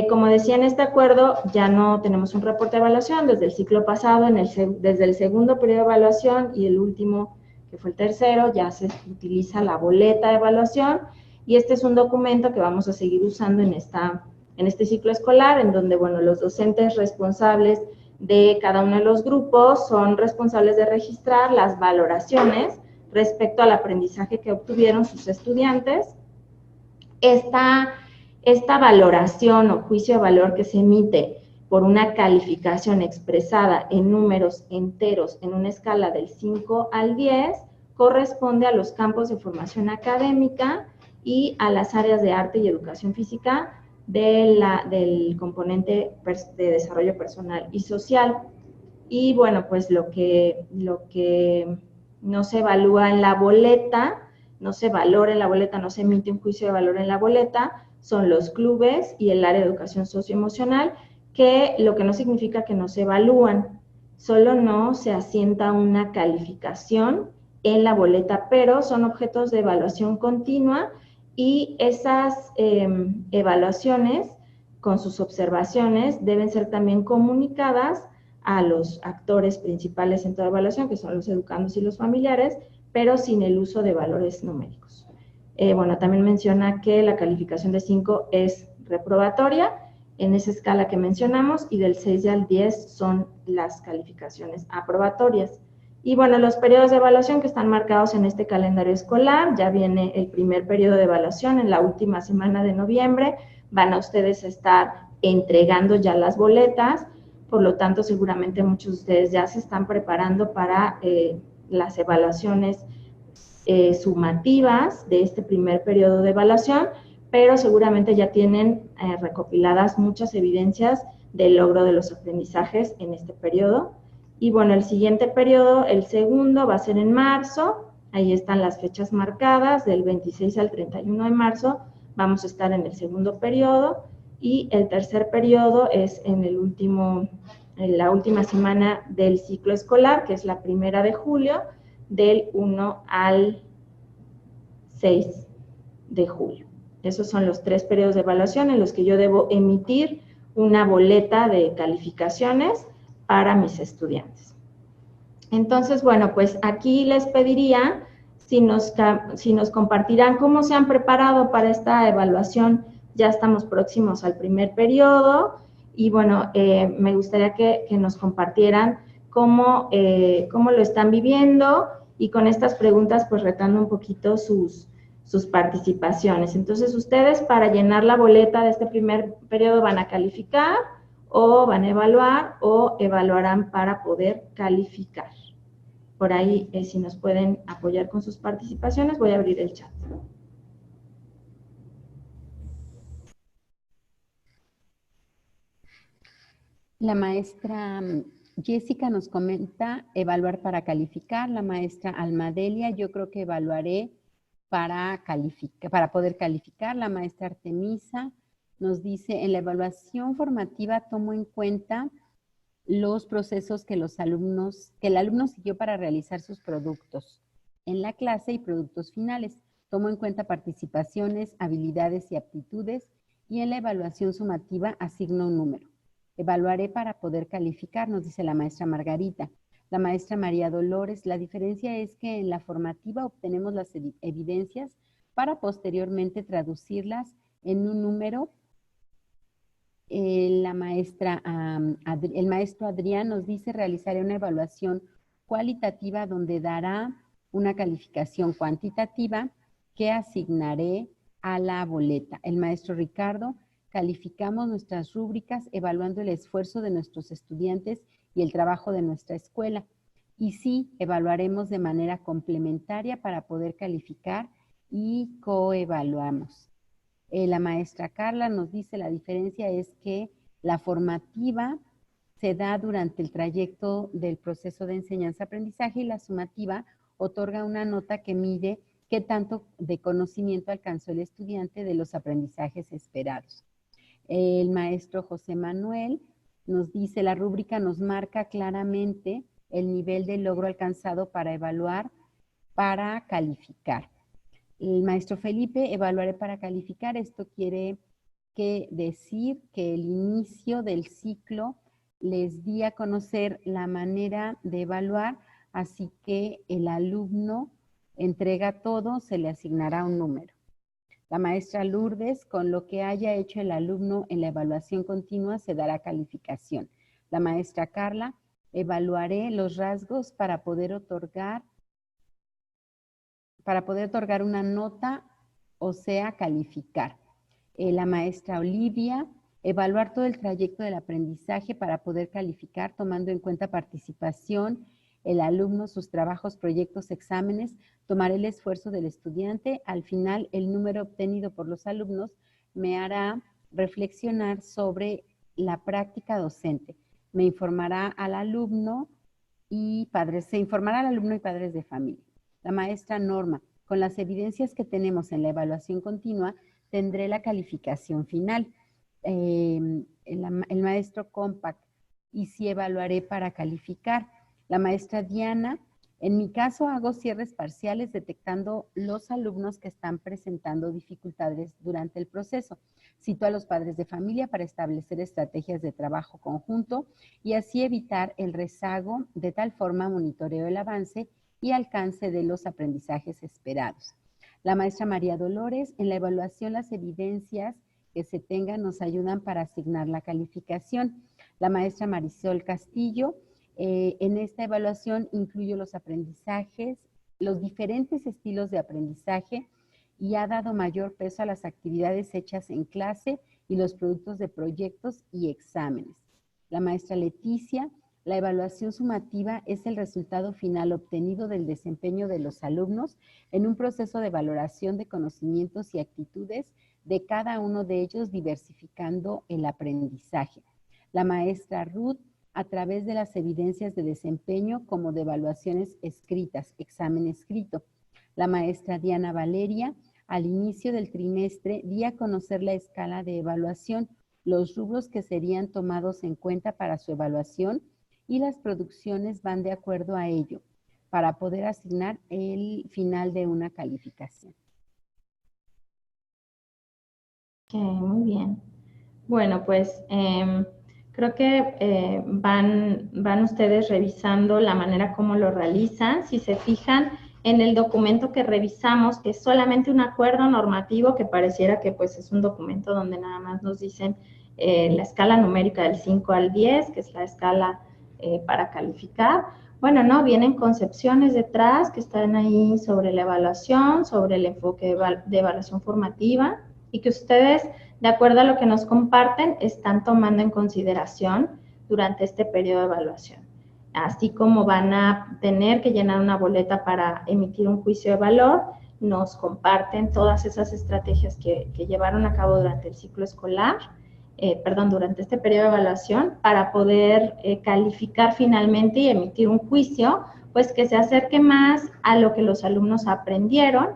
como decía en este acuerdo, ya no tenemos un reporte de evaluación desde el ciclo pasado, desde el segundo periodo de evaluación y el último, que fue el tercero, ya se utiliza la boleta de evaluación y este es un documento que vamos a seguir usando en este ciclo escolar, en donde, bueno, los docentes responsables de cada uno de los grupos son responsables de registrar las valoraciones respecto al aprendizaje que obtuvieron sus estudiantes. Esta valoración o juicio de valor que se emite por una calificación expresada en números enteros en una escala del 5 al 10 corresponde a los campos de formación académica y a las áreas de arte y educación física del componente de desarrollo personal y social. Y bueno, pues lo que no se evalúa en la boleta, no se valora en la boleta, no se emite un juicio de valor en la boleta, son los clubes y el área de educación socioemocional, lo que no significa que no se evalúan, solo no se asienta una calificación en la boleta, pero son objetos de evaluación continua y esas evaluaciones con sus observaciones deben ser también comunicadas a los actores principales en toda evaluación, que son los educandos y los familiares, pero sin el uso de valores numéricos. Bueno, también menciona que la calificación de 5 es reprobatoria en esa escala que mencionamos, y del 6 al 10 son las calificaciones aprobatorias. Y bueno, los periodos de evaluación que están marcados en este calendario escolar, ya viene el primer periodo de evaluación en la última semana de noviembre, van a ustedes estar entregando ya las boletas, por lo tanto seguramente muchos de ustedes ya se están preparando para las evaluaciones sumativas de este primer periodo de evaluación, pero seguramente ya tienen recopiladas muchas evidencias del logro de los aprendizajes en este periodo. Y bueno, el siguiente periodo, el segundo, va a ser en marzo. Ahí están las fechas marcadas, del 26 al 31 de marzo. Vamos a estar en el segundo periodo. Y el tercer periodo es en la última semana del ciclo escolar, que es la 1 de julio, del 1 al 6 de julio. Esos son los 3 periodos de evaluación en los que yo debo emitir una boleta de calificaciones para mis estudiantes. Entonces, bueno, pues aquí les pediría si nos compartirán cómo se han preparado para esta evaluación. Ya estamos próximos al primer periodo y bueno, me gustaría que nos compartieran cómo lo están viviendo y con estas preguntas pues retando un poquito sus participaciones. Entonces, ustedes para llenar la boleta de este primer periodo van a calificar o van a evaluar o evaluarán para poder calificar. Por ahí, si nos pueden apoyar con sus participaciones, voy a abrir el chat. La maestra Jessica nos comenta evaluar para calificar. La maestra Almadelia, yo creo que evaluaré para poder calificar. La maestra Artemisa nos dice, en la evaluación formativa tomo en cuenta los procesos que el alumno siguió para realizar sus productos en la clase y productos finales. Tomo en cuenta participaciones, habilidades y aptitudes y en la evaluación sumativa asigno un número. Evaluaré para poder calificar, nos dice la maestra Margarita. La maestra María Dolores, la diferencia es que en la formativa obtenemos las evidencias para posteriormente traducirlas en un número. El maestro Adrián nos dice, realizaré una evaluación cualitativa donde dará una calificación cuantitativa que asignaré a la boleta. El maestro Ricardo, calificamos nuestras rúbricas evaluando el esfuerzo de nuestros estudiantes y el trabajo de nuestra escuela. Y sí, evaluaremos de manera complementaria para poder calificar y coevaluamos. La maestra Carla nos dice la diferencia es que la formativa se da durante el trayecto del proceso de enseñanza-aprendizaje y la sumativa otorga una nota que mide qué tanto de conocimiento alcanzó el estudiante de los aprendizajes esperados. El maestro José Manuel nos dice la rúbrica nos marca claramente el nivel de logro alcanzado para evaluar, para calificar. El maestro Felipe, evaluaré para calificar. Esto quiere decir que el inicio del ciclo les di a conocer la manera de evaluar, así que el alumno entrega todo, se le asignará un número. La maestra Lourdes, con lo que haya hecho el alumno en la evaluación continua, se dará calificación. La maestra Carla, evaluaré los rasgos para poder otorgar una nota, o sea, calificar. La maestra Olivia, evaluar todo el trayecto del aprendizaje para poder calificar, tomando en cuenta participación, el alumno, sus trabajos, proyectos, exámenes, tomar el esfuerzo del estudiante. Al final, el número obtenido por los alumnos me hará reflexionar sobre la práctica docente. Me informará al alumno y padres, se informará al alumno y padres de familia. La maestra Norma, con las evidencias que tenemos en la evaluación continua, tendré la calificación final. El maestro Compact, y si evaluaré para calificar. La maestra Diana, en mi caso hago cierres parciales detectando los alumnos que están presentando dificultades durante el proceso. Cito a los padres de familia para establecer estrategias de trabajo conjunto y así evitar el rezago, de tal forma monitoreo el avance y alcance de los aprendizajes esperados. La maestra María Dolores, en la evaluación las evidencias que se tengan nos ayudan para asignar la calificación. La maestra Marisol Castillo en esta evaluación incluye los aprendizajes, los diferentes estilos de aprendizaje y ha dado mayor peso a las actividades hechas en clase y los productos de proyectos y exámenes. La maestra Leticia, la evaluación sumativa es el resultado final obtenido del desempeño de los alumnos en un proceso de valoración de conocimientos y actitudes de cada uno de ellos, diversificando el aprendizaje. La maestra Ruth, a través de las evidencias de desempeño como de evaluaciones escritas, examen escrito. La maestra Diana Valeria, al inicio del trimestre, di a conocer la escala de evaluación, los rubros que serían tomados en cuenta para su evaluación y las producciones van de acuerdo a ello, para poder asignar el final de una calificación. Ok, muy bien. Bueno, pues creo que van ustedes revisando la manera como lo realizan. Si se fijan en el documento que revisamos, que es solamente un acuerdo normativo, que pareciera que pues es un documento donde nada más nos dicen la escala numérica del 5 al 10, que es la escala para calificar. Bueno, no, vienen concepciones detrás que están ahí sobre la evaluación, sobre el enfoque de evaluación formativa y que ustedes, de acuerdo a lo que nos comparten, están tomando en consideración durante este periodo de evaluación. Así como van a tener que llenar una boleta para emitir un juicio de valor, nos comparten todas esas estrategias que llevaron a cabo durante el ciclo escolar, durante este periodo de evaluación, para poder calificar finalmente y emitir un juicio, pues que se acerque más a lo que los alumnos aprendieron,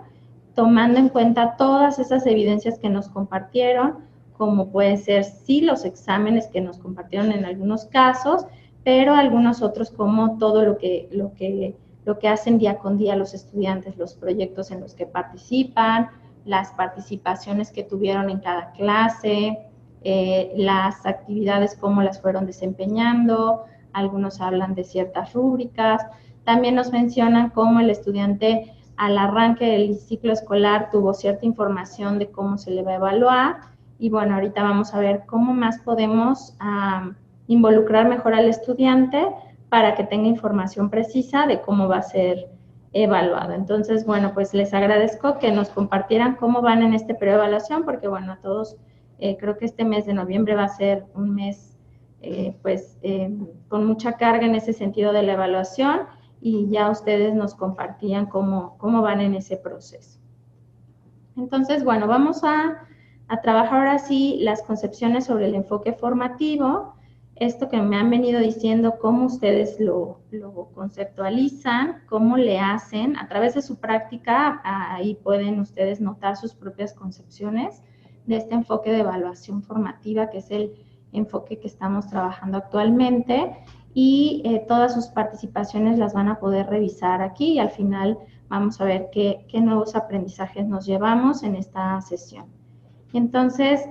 tomando en cuenta todas esas evidencias que nos compartieron, como pueden ser, sí, los exámenes que nos compartieron en algunos casos, pero algunos otros como todo lo que hacen día con día los estudiantes, los proyectos en los que participan, las participaciones que tuvieron en cada clase, las actividades, cómo las fueron desempeñando, algunos hablan de ciertas rúbricas, también nos mencionan cómo el estudiante al arranque del ciclo escolar tuvo cierta información de cómo se le va a evaluar, y bueno, ahorita vamos a ver cómo más podemos involucrar mejor al estudiante para que tenga información precisa de cómo va a ser evaluado. Entonces, bueno, pues les agradezco que nos compartieran cómo van en este periodo de evaluación, porque bueno, a todos creo que este mes de noviembre va a ser un mes con mucha carga en ese sentido de la evaluación, y ya ustedes nos compartían cómo van en ese proceso. Entonces, bueno, vamos a trabajar ahora sí las concepciones sobre el enfoque formativo, esto que me han venido diciendo, cómo ustedes lo conceptualizan, cómo le hacen, a través de su práctica, ahí pueden ustedes notar sus propias concepciones de este enfoque de evaluación formativa, que es el enfoque que estamos trabajando actualmente, y todas sus participaciones las van a poder revisar aquí, y al final vamos a ver qué nuevos aprendizajes nos llevamos en esta sesión. Entonces,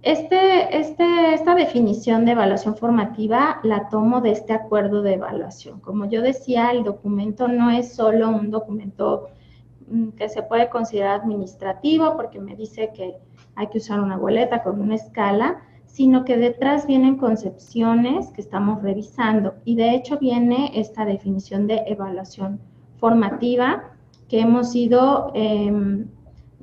esta definición de evaluación formativa la tomo de este acuerdo de evaluación. Como yo decía, el documento no es solo un documento que se puede considerar administrativo, porque me dice que hay que usar una boleta con una escala, sino que detrás vienen concepciones que estamos revisando, y de hecho viene esta definición de evaluación formativa que hemos ido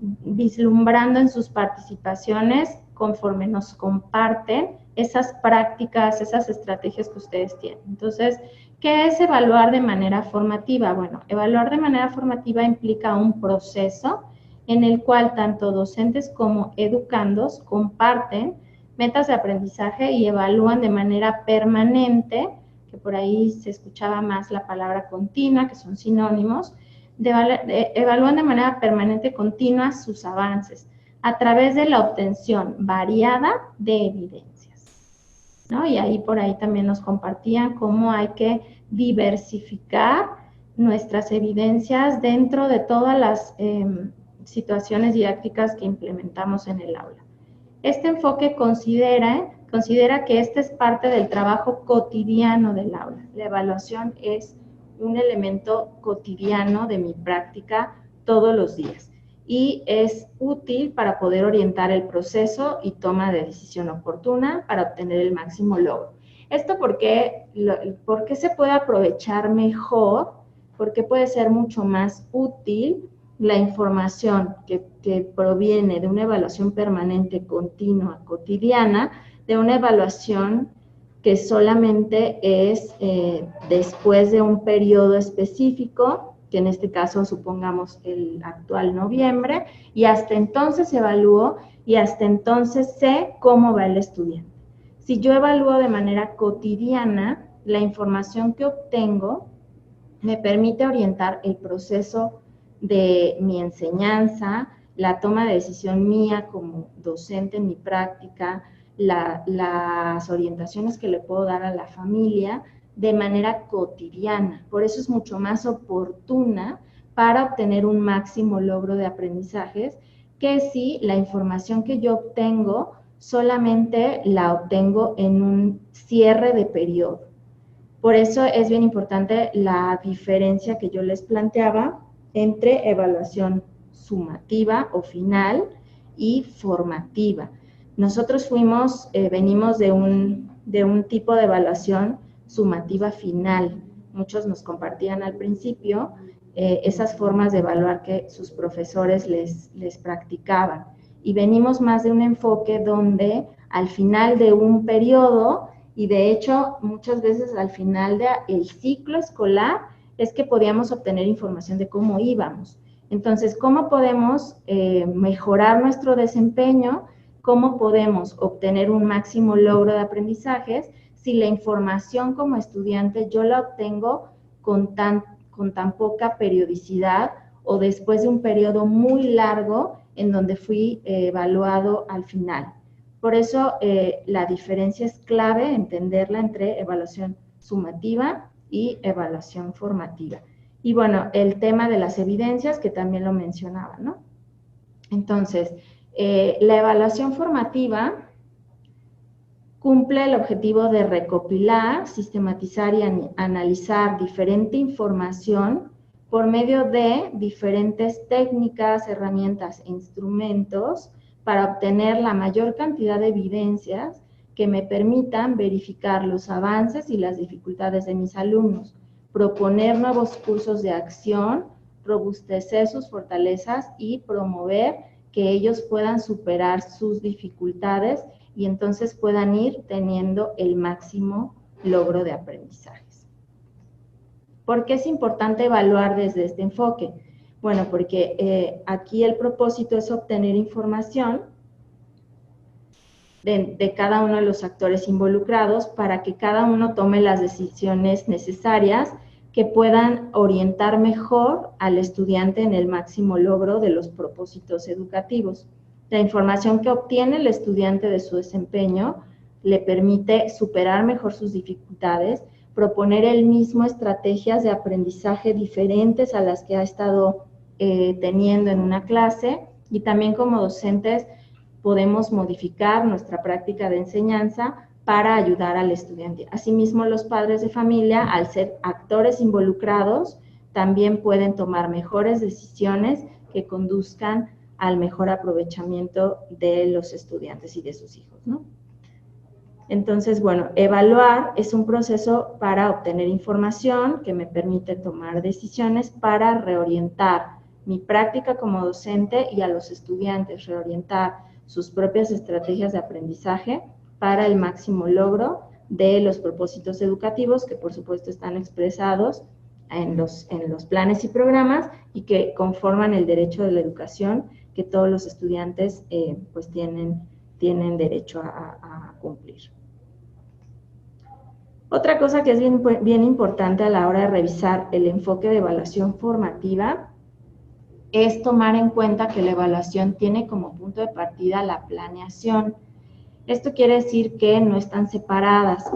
vislumbrando en sus participaciones conforme nos comparten esas prácticas, esas estrategias que ustedes tienen. Entonces, ¿qué es evaluar de manera formativa? Bueno, evaluar de manera formativa implica un proceso en el cual tanto docentes como educandos comparten metas de aprendizaje y evalúan de manera permanente, que por ahí se escuchaba más la palabra continua, que son sinónimos, evalúan de manera permanente continua sus avances a través de la obtención variada de evidencias, ¿no? Y ahí por ahí también nos compartían cómo hay que diversificar nuestras evidencias dentro de todas las situaciones didácticas que implementamos en el aula. Este enfoque considera que este es parte del trabajo cotidiano del aula. La evaluación es un elemento cotidiano de mi práctica todos los días. y es útil para poder orientar el proceso y toma de decisión oportuna para obtener el máximo logro. ¿Esto por qué se puede aprovechar mejor? Porque puede ser mucho más útil la información que proviene de una evaluación permanente, continua, cotidiana, de una evaluación que solamente es después de un periodo específico, que en este caso supongamos el actual noviembre, y hasta entonces evalúo y hasta entonces sé cómo va el estudiante. Si yo evalúo de manera cotidiana, la información que obtengo me permite orientar el proceso de mi enseñanza, la toma de decisión mía como docente en mi práctica, las orientaciones que le puedo dar a la familia de manera cotidiana. Por eso es mucho más oportuna para obtener un máximo logro de aprendizajes que si la información que yo obtengo solamente la obtengo en un cierre de periodo. Por eso es bien importante la diferencia que yo les planteaba entre evaluación sumativa o final y formativa. Nosotros venimos de un tipo de evaluación sumativa final. Muchos nos compartían al principio esas formas de evaluar que sus profesores les practicaban. Y venimos más de un enfoque donde al final de un periodo, y de hecho muchas veces al final del ciclo escolar, es que podíamos obtener información de cómo íbamos. Entonces, ¿cómo podemos mejorar nuestro desempeño? ¿Cómo podemos obtener un máximo logro de aprendizajes si la información como estudiante yo la obtengo con tan poca periodicidad o después de un periodo muy largo en donde fui evaluado al final? Por eso la diferencia es clave entenderla entre evaluación sumativa y evaluación formativa. Y bueno, el tema de las evidencias, que también lo mencionaba, ¿no? Entonces, la evaluación formativa cumple el objetivo de recopilar, sistematizar y analizar diferente información por medio de diferentes técnicas, herramientas e instrumentos para obtener la mayor cantidad de evidencias que me permitan verificar los avances y las dificultades de mis alumnos, proponer nuevos cursos de acción, robustecer sus fortalezas y promover que ellos puedan superar sus dificultades y entonces puedan ir teniendo el máximo logro de aprendizajes. ¿Por qué es importante evaluar desde este enfoque? Bueno, porque aquí el propósito es obtener información de cada uno de los actores involucrados para que cada uno tome las decisiones necesarias que puedan orientar mejor al estudiante en el máximo logro de los propósitos educativos. La información que obtiene el estudiante de su desempeño le permite superar mejor sus dificultades, proponer él mismo estrategias de aprendizaje diferentes a las que ha estado teniendo en una clase, y también como docentes podemos modificar nuestra práctica de enseñanza para ayudar al estudiante. Asimismo, los padres de familia, al ser actores involucrados, también pueden tomar mejores decisiones que conduzcan al mejor aprovechamiento de los estudiantes y de sus hijos, ¿no? Entonces, bueno, evaluar es un proceso para obtener información que me permite tomar decisiones para reorientar mi práctica como docente y a los estudiantes, reorientar sus propias estrategias de aprendizaje para el máximo logro de los propósitos educativos que por supuesto están expresados en los planes y programas y que conforman el derecho de la educación que todos los estudiantes pues tienen derecho a cumplir. Otra cosa que es bien importante a la hora de revisar el enfoque de evaluación formativa es tomar en cuenta que la evaluación tiene como punto de partida la planeación. Esto quiere decir que no están separadas.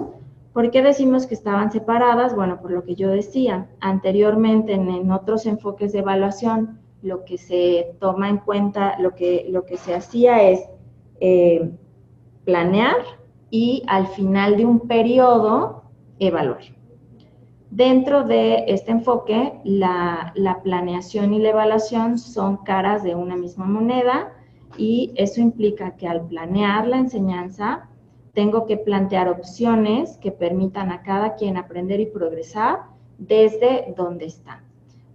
¿Por qué decimos que estaban separadas? Bueno, por lo que yo decía anteriormente en otros enfoques de evaluación, lo que se toma en cuenta, lo que se hacía es planear y al final de un periodo evaluar. Dentro de este enfoque, la planeación y la evaluación son caras de una misma moneda, y eso implica que al planear la enseñanza tengo que plantear opciones que permitan a cada quien aprender y progresar desde donde está.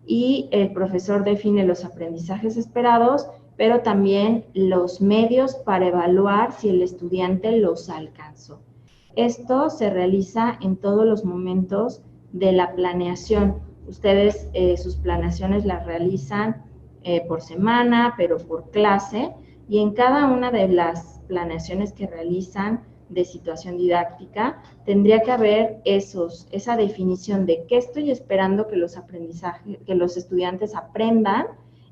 Y el profesor define los aprendizajes esperados, pero también los medios para evaluar si el estudiante los alcanzó. Esto se realiza en todos los momentos de la planeación. Ustedes sus planeaciones las realizan por semana, pero por clase, y en cada una de las planeaciones que realizan de situación didáctica, tendría que haber esa definición de qué estoy esperando que los estudiantes aprendan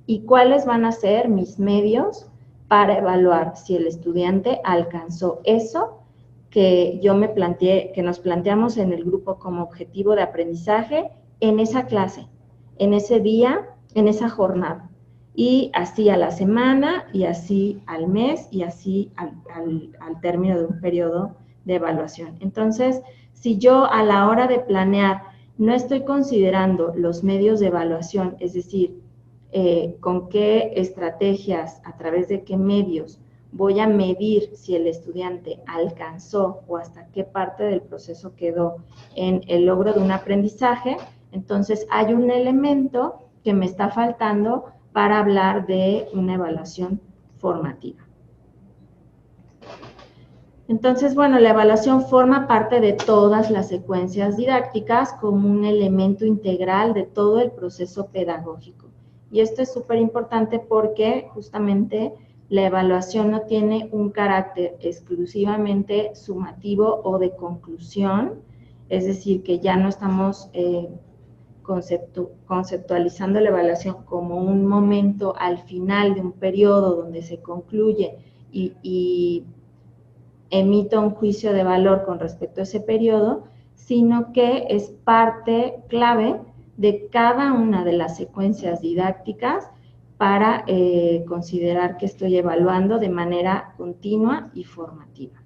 y cuáles van a ser mis medios para evaluar si el estudiante alcanzó eso que yo me planteé, que nos planteamos en el grupo como objetivo de aprendizaje en esa clase, en ese día, en esa jornada. Y así a la semana, y así al mes, y así al término de un periodo de evaluación. Entonces, si yo a la hora de planear no estoy considerando los medios de evaluación, es decir, con qué estrategias, a través de qué medios voy a medir si el estudiante alcanzó o hasta qué parte del proceso quedó en el logro de un aprendizaje, entonces hay un elemento que me está faltando para hablar de una evaluación formativa. Entonces, bueno, la evaluación forma parte de todas las secuencias didácticas como un elemento integral de todo el proceso pedagógico. Y esto es súper importante porque justamente la evaluación no tiene un carácter exclusivamente sumativo o de conclusión, es decir, que ya no estamos conceptualizando la evaluación como un momento al final de un periodo donde se concluye y emito un juicio de valor con respecto a ese periodo, sino que es parte clave de cada una de las secuencias didácticas para considerar que estoy evaluando de manera continua y formativa.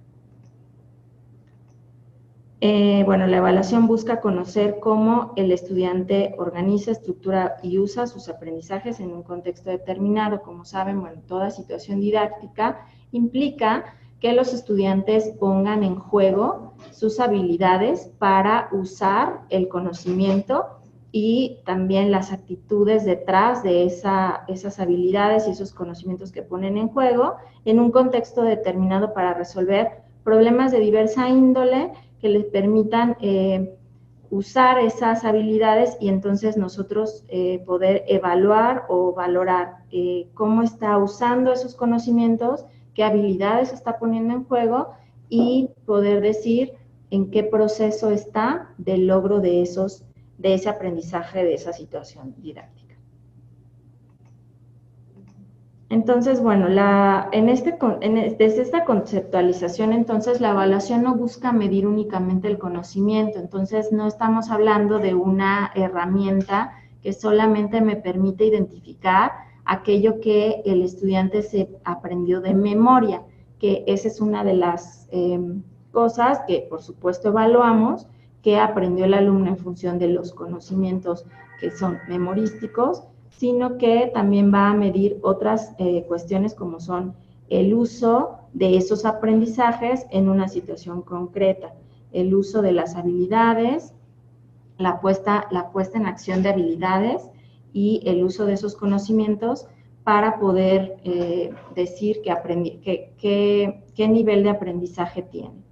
Bueno, la evaluación busca conocer cómo el estudiante organiza, estructura y usa sus aprendizajes en un contexto determinado. Como saben, bueno, toda situación didáctica implica que los estudiantes pongan en juego sus habilidades para usar el conocimiento y también las actitudes detrás de esas habilidades y esos conocimientos que ponen en juego en un contexto determinado para resolver problemas de diversa índole que les permitan usar esas habilidades y entonces nosotros poder evaluar o valorar cómo está usando esos conocimientos, qué habilidades está poniendo en juego y poder decir en qué proceso está del logro de ese aprendizaje, de esa situación didáctica. Entonces, bueno, desde esta conceptualización, entonces, la evaluación no busca medir únicamente el conocimiento, entonces no estamos hablando de una herramienta que solamente me permite identificar aquello que el estudiante se aprendió de memoria, que esa es una de las cosas que, por supuesto, evaluamos, que aprendió el alumno en función de los conocimientos que son memorísticos, sino que también va a medir otras cuestiones como son el uso de esos aprendizajes en una situación concreta, el uso de las habilidades, la puesta en acción de habilidades y el uso de esos conocimientos para poder decir qué nivel de aprendizaje tiene.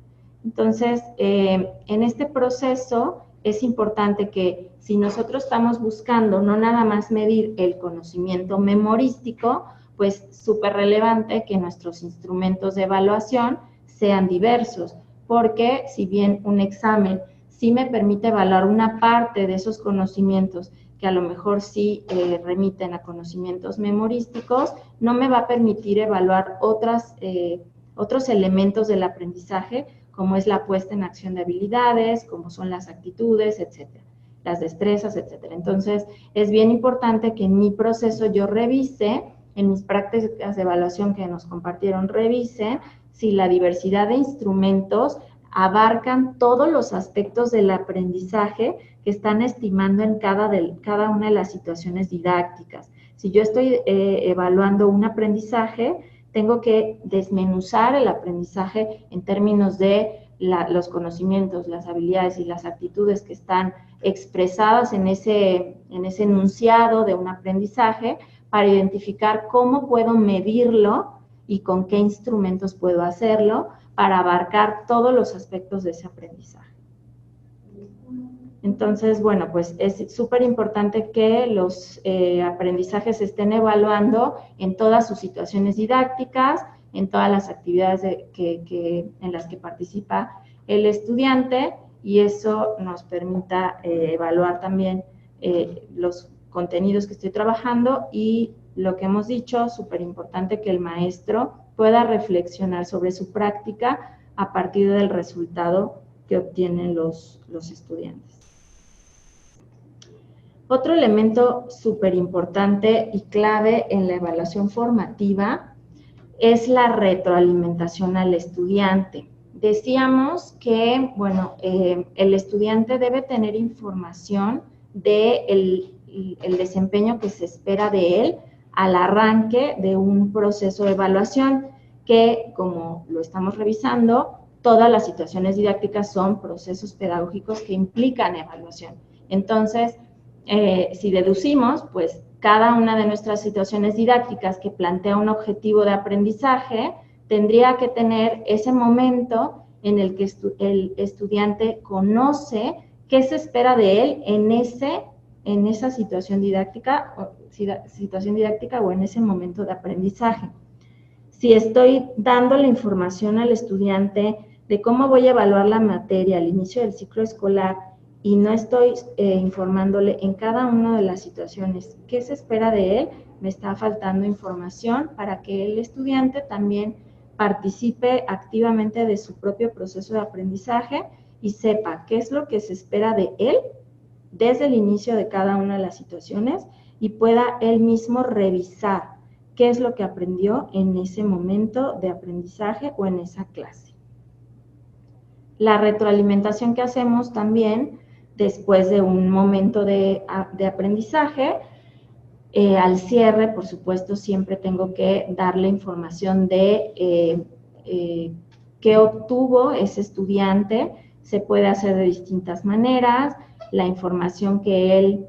Entonces, en este proceso es importante que si nosotros estamos buscando no nada más medir el conocimiento memorístico, pues súper relevante que nuestros instrumentos de evaluación sean diversos, porque si bien un examen sí me permite evaluar una parte de esos conocimientos que a lo mejor sí remiten a conocimientos memorísticos, no me va a permitir evaluar otros elementos del aprendizaje, como es la puesta en acción de habilidades, como son las actitudes, etcétera, las destrezas, etcétera. Entonces, es bien importante que en mi proceso yo revise, en mis prácticas de evaluación que nos compartieron, revise si la diversidad de instrumentos abarcan todos los aspectos del aprendizaje que están estimando en cada una de las situaciones didácticas. Si yo estoy evaluando un aprendizaje, tengo que desmenuzar el aprendizaje en términos de los conocimientos, las habilidades y las actitudes que están expresadas en ese enunciado de un aprendizaje para identificar cómo puedo medirlo y con qué instrumentos puedo hacerlo para abarcar todos los aspectos de ese aprendizaje. Entonces, bueno, pues es súper importante que los aprendizajes se estén evaluando en todas sus situaciones didácticas, en todas las actividades en las que participa el estudiante, y eso nos permita evaluar también los contenidos que estoy trabajando y lo que hemos dicho, súper importante que el maestro pueda reflexionar sobre su práctica a partir del resultado que obtienen los estudiantes. Otro elemento súper importante y clave en la evaluación formativa es la retroalimentación al estudiante. Decíamos que, bueno, el estudiante debe tener información del desempeño que se espera de él al arranque de un proceso de evaluación, que, como lo estamos revisando, todas las situaciones didácticas son procesos pedagógicos que implican evaluación. Entonces, si deducimos, pues cada una de nuestras situaciones didácticas que plantea un objetivo de aprendizaje tendría que tener ese momento en el que el estudiante conoce qué se espera de él en esa situación didáctica o en ese momento de aprendizaje. Si estoy dando la información al estudiante de cómo voy a evaluar la materia al inicio del ciclo escolar y no estoy informándole en cada una de las situaciones qué se espera de él, me está faltando información para que el estudiante también participe activamente de su propio proceso de aprendizaje y sepa qué es lo que se espera de él desde el inicio de cada una de las situaciones y pueda él mismo revisar qué es lo que aprendió en ese momento de aprendizaje o en esa clase. La retroalimentación que hacemos también después de un momento de aprendizaje, al cierre, por supuesto, siempre tengo que darle información de qué obtuvo ese estudiante. Se puede hacer de distintas maneras, la información que él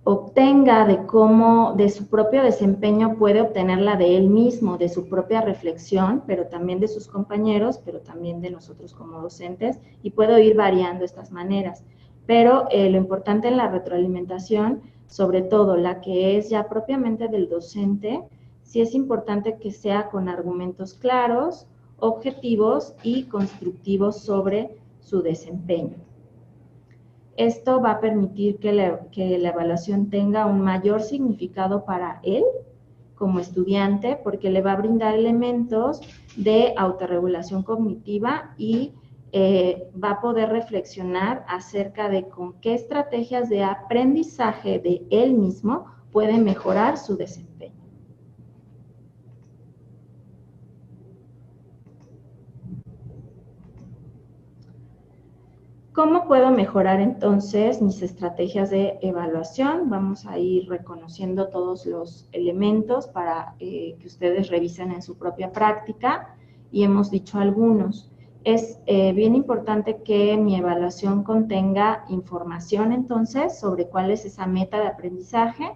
obtenga de su propio desempeño puede obtenerla de él mismo, de su propia reflexión, pero también de sus compañeros, pero también de nosotros como docentes, y puedo ir variando estas maneras. Pero lo importante en la retroalimentación, sobre todo la que es ya propiamente del docente, sí es importante que sea con argumentos claros, objetivos y constructivos sobre su desempeño. Esto va a permitir que la evaluación tenga un mayor significado para él como estudiante, porque le va a brindar elementos de autorregulación cognitiva y va a poder reflexionar acerca de con qué estrategias de aprendizaje de él mismo puede mejorar su desempeño. ¿Cómo puedo mejorar entonces mis estrategias de evaluación? Vamos a ir reconociendo todos los elementos para que ustedes revisen en su propia práctica, y hemos dicho algunos. Es bien importante que mi evaluación contenga información entonces sobre cuál es esa meta de aprendizaje,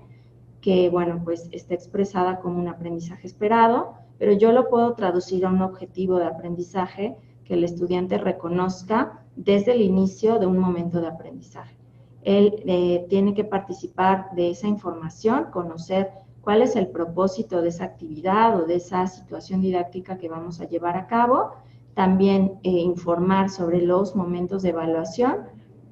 que bueno, pues está expresada como un aprendizaje esperado, pero yo lo puedo traducir a un objetivo de aprendizaje que el estudiante reconozca desde el inicio de un momento de aprendizaje. Él tiene que participar de esa información, conocer cuál es el propósito de esa actividad o de esa situación didáctica que vamos a llevar a cabo, también informar sobre los momentos de evaluación.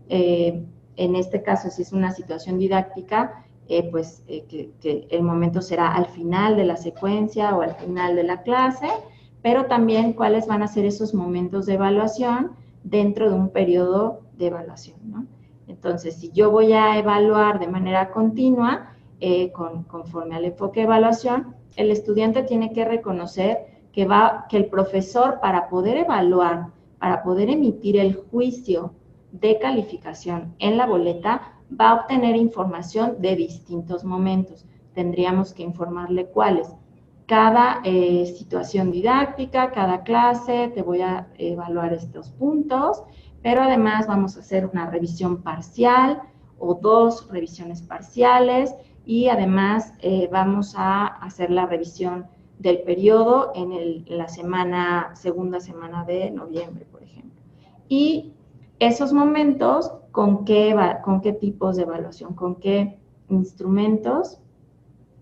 En este caso, si es una situación didáctica, que el momento será al final de la secuencia o al final de la clase, pero también cuáles van a ser esos momentos de evaluación dentro de un periodo de evaluación, ¿no? Entonces, si yo voy a evaluar de manera continua, conforme al enfoque de evaluación, el estudiante tiene que reconocer que el profesor, para poder evaluar para poder emitir el juicio de calificación en la boleta, va a obtener información de distintos momentos. Tendríamos que informarle cuáles. Cada situación didáctica, cada clase, te voy a evaluar estos puntos, pero además vamos a hacer una revisión parcial o 2 revisiones parciales y además vamos a hacer la revisión del periodo en la segunda semana de noviembre, por ejemplo. Y esos momentos, ¿con qué tipos de evaluación? ¿Con qué instrumentos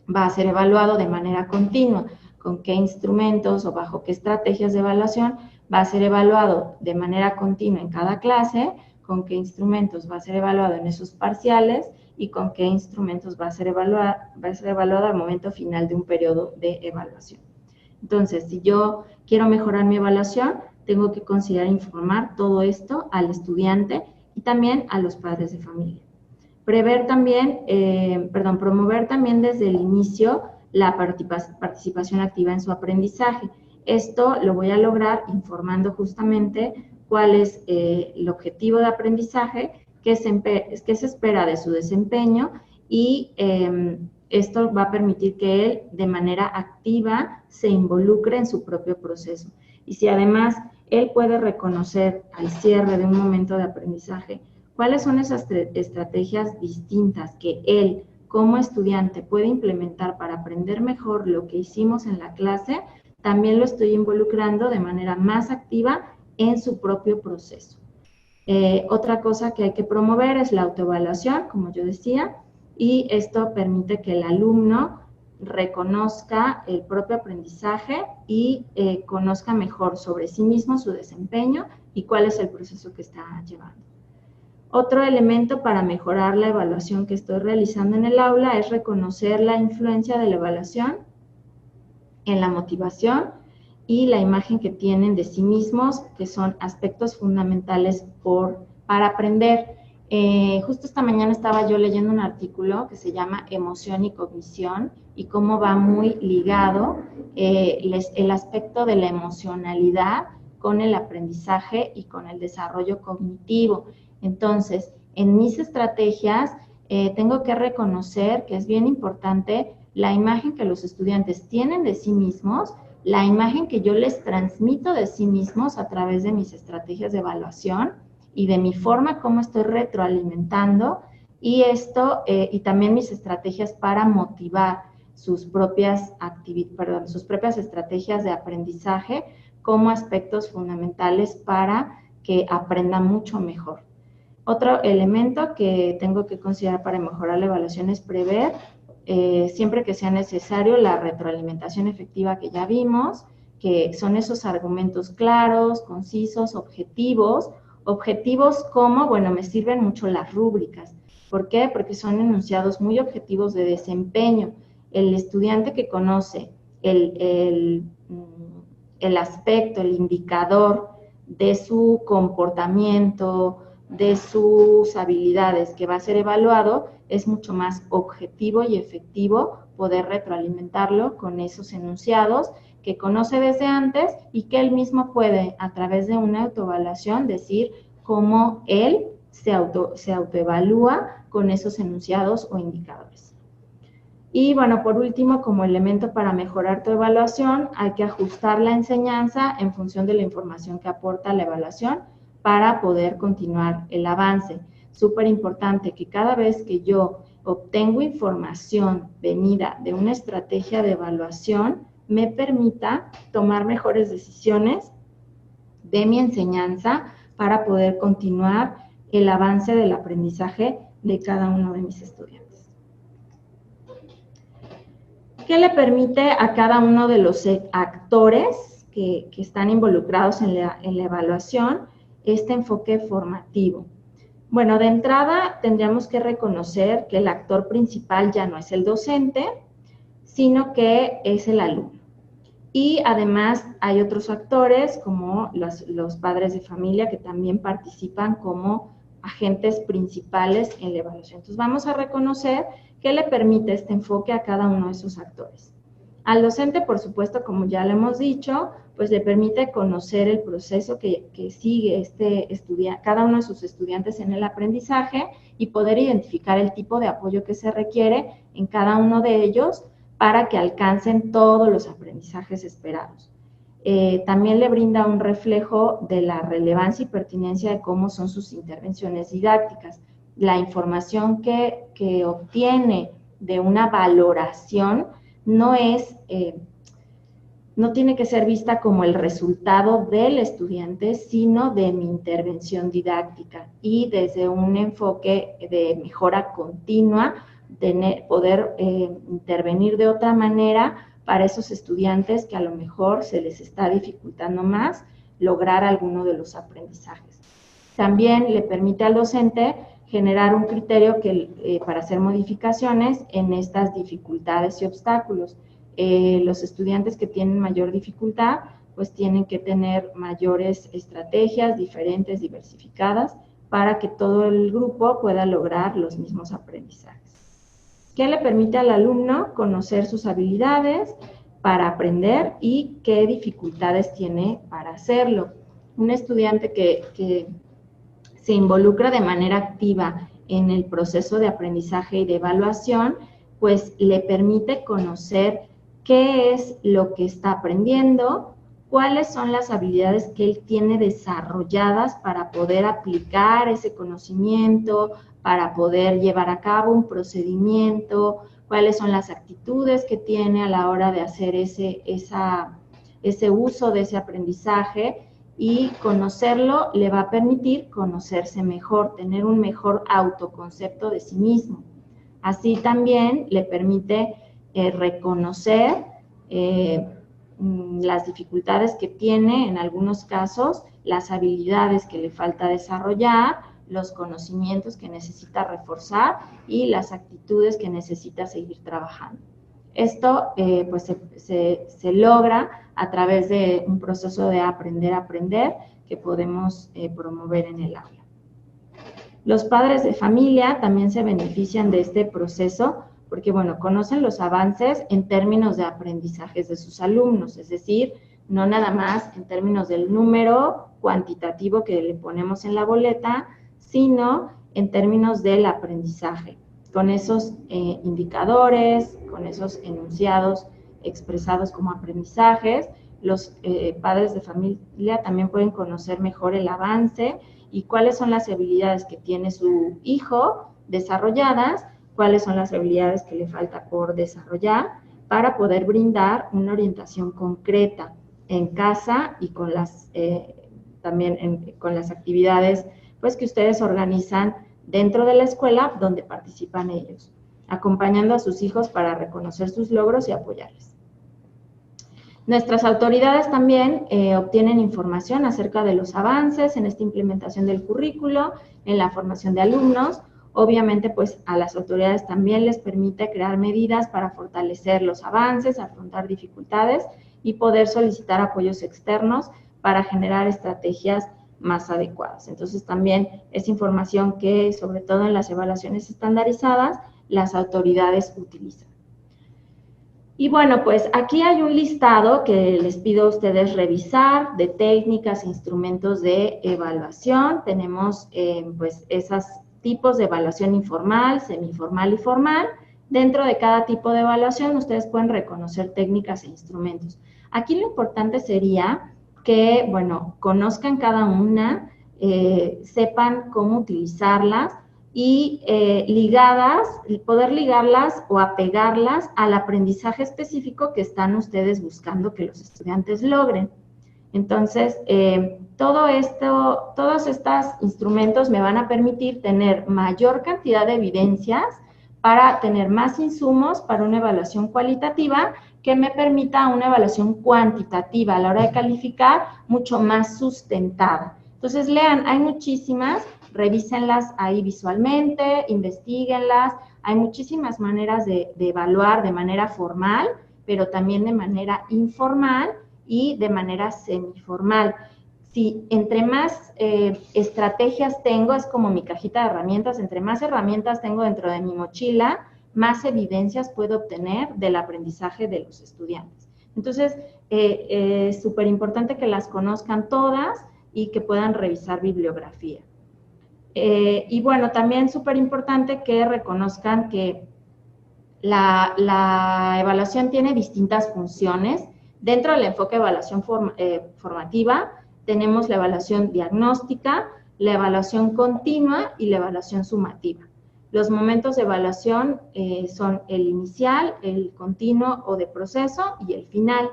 va a ser evaluado de manera continua? ¿Con qué instrumentos o bajo qué estrategias de evaluación va a ser evaluado de manera continua en cada clase? ¿Con qué instrumentos va a ser evaluado en esos parciales? Y con qué instrumentos va a ser evaluado al momento final de un periodo de evaluación. Entonces, si yo quiero mejorar mi evaluación, tengo que considerar informar todo esto al estudiante y también a los padres de familia. Promover también desde el inicio la participación activa en su aprendizaje. Esto lo voy a lograr informando justamente cuál es el objetivo de aprendizaje, qué se espera de su desempeño y esto va a permitir que él de manera activa se involucre en su propio proceso. Y si además él puede reconocer al cierre de un momento de aprendizaje cuáles son esas estrategias distintas que él como estudiante puede implementar para aprender mejor lo que hicimos en la clase, también lo estoy involucrando de manera más activa en su propio proceso. Otra cosa que hay que promover es la autoevaluación, como yo decía, y esto permite que el alumno reconozca el propio aprendizaje y conozca mejor sobre sí mismo, su desempeño y cuál es el proceso que está llevando. Otro elemento para mejorar la evaluación que estoy realizando en el aula es reconocer la influencia de la evaluación en la motivación y la imagen que tienen de sí mismos, que son aspectos fundamentales para aprender. Justo esta mañana estaba yo leyendo un artículo que se llama Emoción y Cognición y cómo va muy ligado el aspecto de la emocionalidad con el aprendizaje y con el desarrollo cognitivo. Entonces, en mis estrategias tengo que reconocer que es bien importante la imagen que los estudiantes tienen de sí mismos, la imagen que yo les transmito de sí mismos a través de mis estrategias de evaluación y de mi forma como estoy retroalimentando y también mis estrategias para motivar sus propias estrategias de aprendizaje como aspectos fundamentales para que aprendan mucho mejor. Otro elemento que tengo que considerar para mejorar la evaluación es prever siempre que sea necesario la retroalimentación efectiva que ya vimos, que son esos argumentos claros, concisos, objetivos como, bueno, me sirven mucho las rúbricas. ¿Por qué? Porque son enunciados muy objetivos de desempeño. El estudiante que conoce el aspecto, el indicador de su comportamiento, de sus habilidades que va a ser evaluado, es mucho más objetivo y efectivo poder retroalimentarlo con esos enunciados que conoce desde antes y que él mismo puede, a través de una autoevaluación, decir cómo él se autoevalúa con esos enunciados o indicadores. Y bueno, por último, como elemento para mejorar tu evaluación, hay que ajustar la enseñanza en función de la información que aporta la evaluación para poder continuar el avance. Súper importante que cada vez que yo obtengo información venida de una estrategia de evaluación, me permita tomar mejores decisiones de mi enseñanza para poder continuar el avance del aprendizaje de cada uno de mis estudiantes. ¿Qué le permite a cada uno de los actores que están involucrados en la evaluación este enfoque formativo? Bueno, de entrada tendríamos que reconocer que el actor principal ya no es el docente, sino que es el alumno. Y además hay otros actores como los padres de familia que también participan como agentes principales en la evaluación. Entonces vamos a reconocer qué le permite este enfoque a cada uno de esos actores. Al docente, por supuesto, como ya lo hemos dicho, pues le permite conocer el proceso que sigue cada uno de sus estudiantes en el aprendizaje y poder identificar el tipo de apoyo que se requiere en cada uno de ellos para que alcancen todos los aprendizajes esperados. También le brinda un reflejo de la relevancia y pertinencia de cómo son sus intervenciones didácticas. La información que obtiene de una valoración no tiene que ser vista como el resultado del estudiante, sino de mi intervención didáctica y desde un enfoque de mejora continua, poder intervenir de otra manera para esos estudiantes que a lo mejor se les está dificultando más lograr alguno de los aprendizajes. También le permite al docente generar un criterio para hacer modificaciones en estas dificultades y obstáculos. Los estudiantes que tienen mayor dificultad, pues tienen que tener mayores estrategias diferentes, diversificadas, para que todo el grupo pueda lograr los mismos aprendizajes. ¿Qué le permite al alumno conocer sus habilidades para aprender y qué dificultades tiene para hacerlo? Un estudiante que se involucra de manera activa en el proceso de aprendizaje y de evaluación, pues le permite conocer qué es lo que está aprendiendo, cuáles son las habilidades que él tiene desarrolladas para poder aplicar ese conocimiento, para poder llevar a cabo un procedimiento, cuáles son las actitudes que tiene a la hora de hacer ese uso de ese aprendizaje, y conocerlo le va a permitir conocerse mejor, tener un mejor autoconcepto de sí mismo. Así también le permite reconocer las dificultades que tiene en algunos casos, las habilidades que le falta desarrollar, los conocimientos que necesita reforzar y las actitudes que necesita seguir trabajando. Esto pues se logra a través de un proceso de aprender a aprender que podemos promover en el aula. Los padres de familia también se benefician de este proceso porque, bueno, conocen los avances en términos de aprendizajes de sus alumnos, es decir, no nada más en términos del número cuantitativo que le ponemos en la boleta, sino en términos del aprendizaje, con esos indicadores, con esos enunciados expresados como aprendizajes. Los padres de familia también pueden conocer mejor el avance y cuáles son las habilidades que tiene su hijo desarrolladas, cuáles son las habilidades que le falta por desarrollar para poder brindar una orientación concreta en casa y con también con las actividades pues, que ustedes organizan dentro de la escuela donde participan ellos, acompañando a sus hijos para reconocer sus logros y apoyarles. Nuestras autoridades también obtienen información acerca de los avances en esta implementación del currículo, en la formación de alumnos. Obviamente, pues a las autoridades también les permite crear medidas para fortalecer los avances, afrontar dificultades y poder solicitar apoyos externos para generar estrategias más adecuadas. Entonces, también es información que, sobre todo en las evaluaciones estandarizadas, las autoridades utilizan. Y bueno, pues aquí hay un listado que les pido a ustedes revisar de técnicas e instrumentos de evaluación. Tenemos pues esos tipos de evaluación informal, semiformal y formal. Dentro de cada tipo de evaluación ustedes pueden reconocer técnicas e instrumentos. Aquí lo importante sería que, bueno, conozcan cada una, sepan cómo utilizarlas, y poder ligarlas o apegarlas al aprendizaje específico que están ustedes buscando que los estudiantes logren. Entonces, todos estos instrumentos me van a permitir tener mayor cantidad de evidencias para tener más insumos para una evaluación cualitativa que me permita una evaluación cuantitativa a la hora de calificar mucho más sustentada. Entonces, lean, hay muchísimas. Revísenlas ahí visualmente, investiguenlas. Hay muchísimas maneras de evaluar de manera formal, pero también de manera informal y de manera semiformal. Si entre más estrategias tengo, es como mi cajita de herramientas, entre más herramientas tengo dentro de mi mochila, más evidencias puede obtener del aprendizaje de los estudiantes. Entonces, es súper importante que las conozcan todas y que puedan revisar bibliografía. Y bueno, también súper importante que reconozcan que la evaluación tiene distintas funciones. Dentro del enfoque de evaluación formativa tenemos la evaluación diagnóstica, la evaluación continua y la evaluación sumativa. Los momentos de evaluación son el inicial, el continuo o de proceso y el final.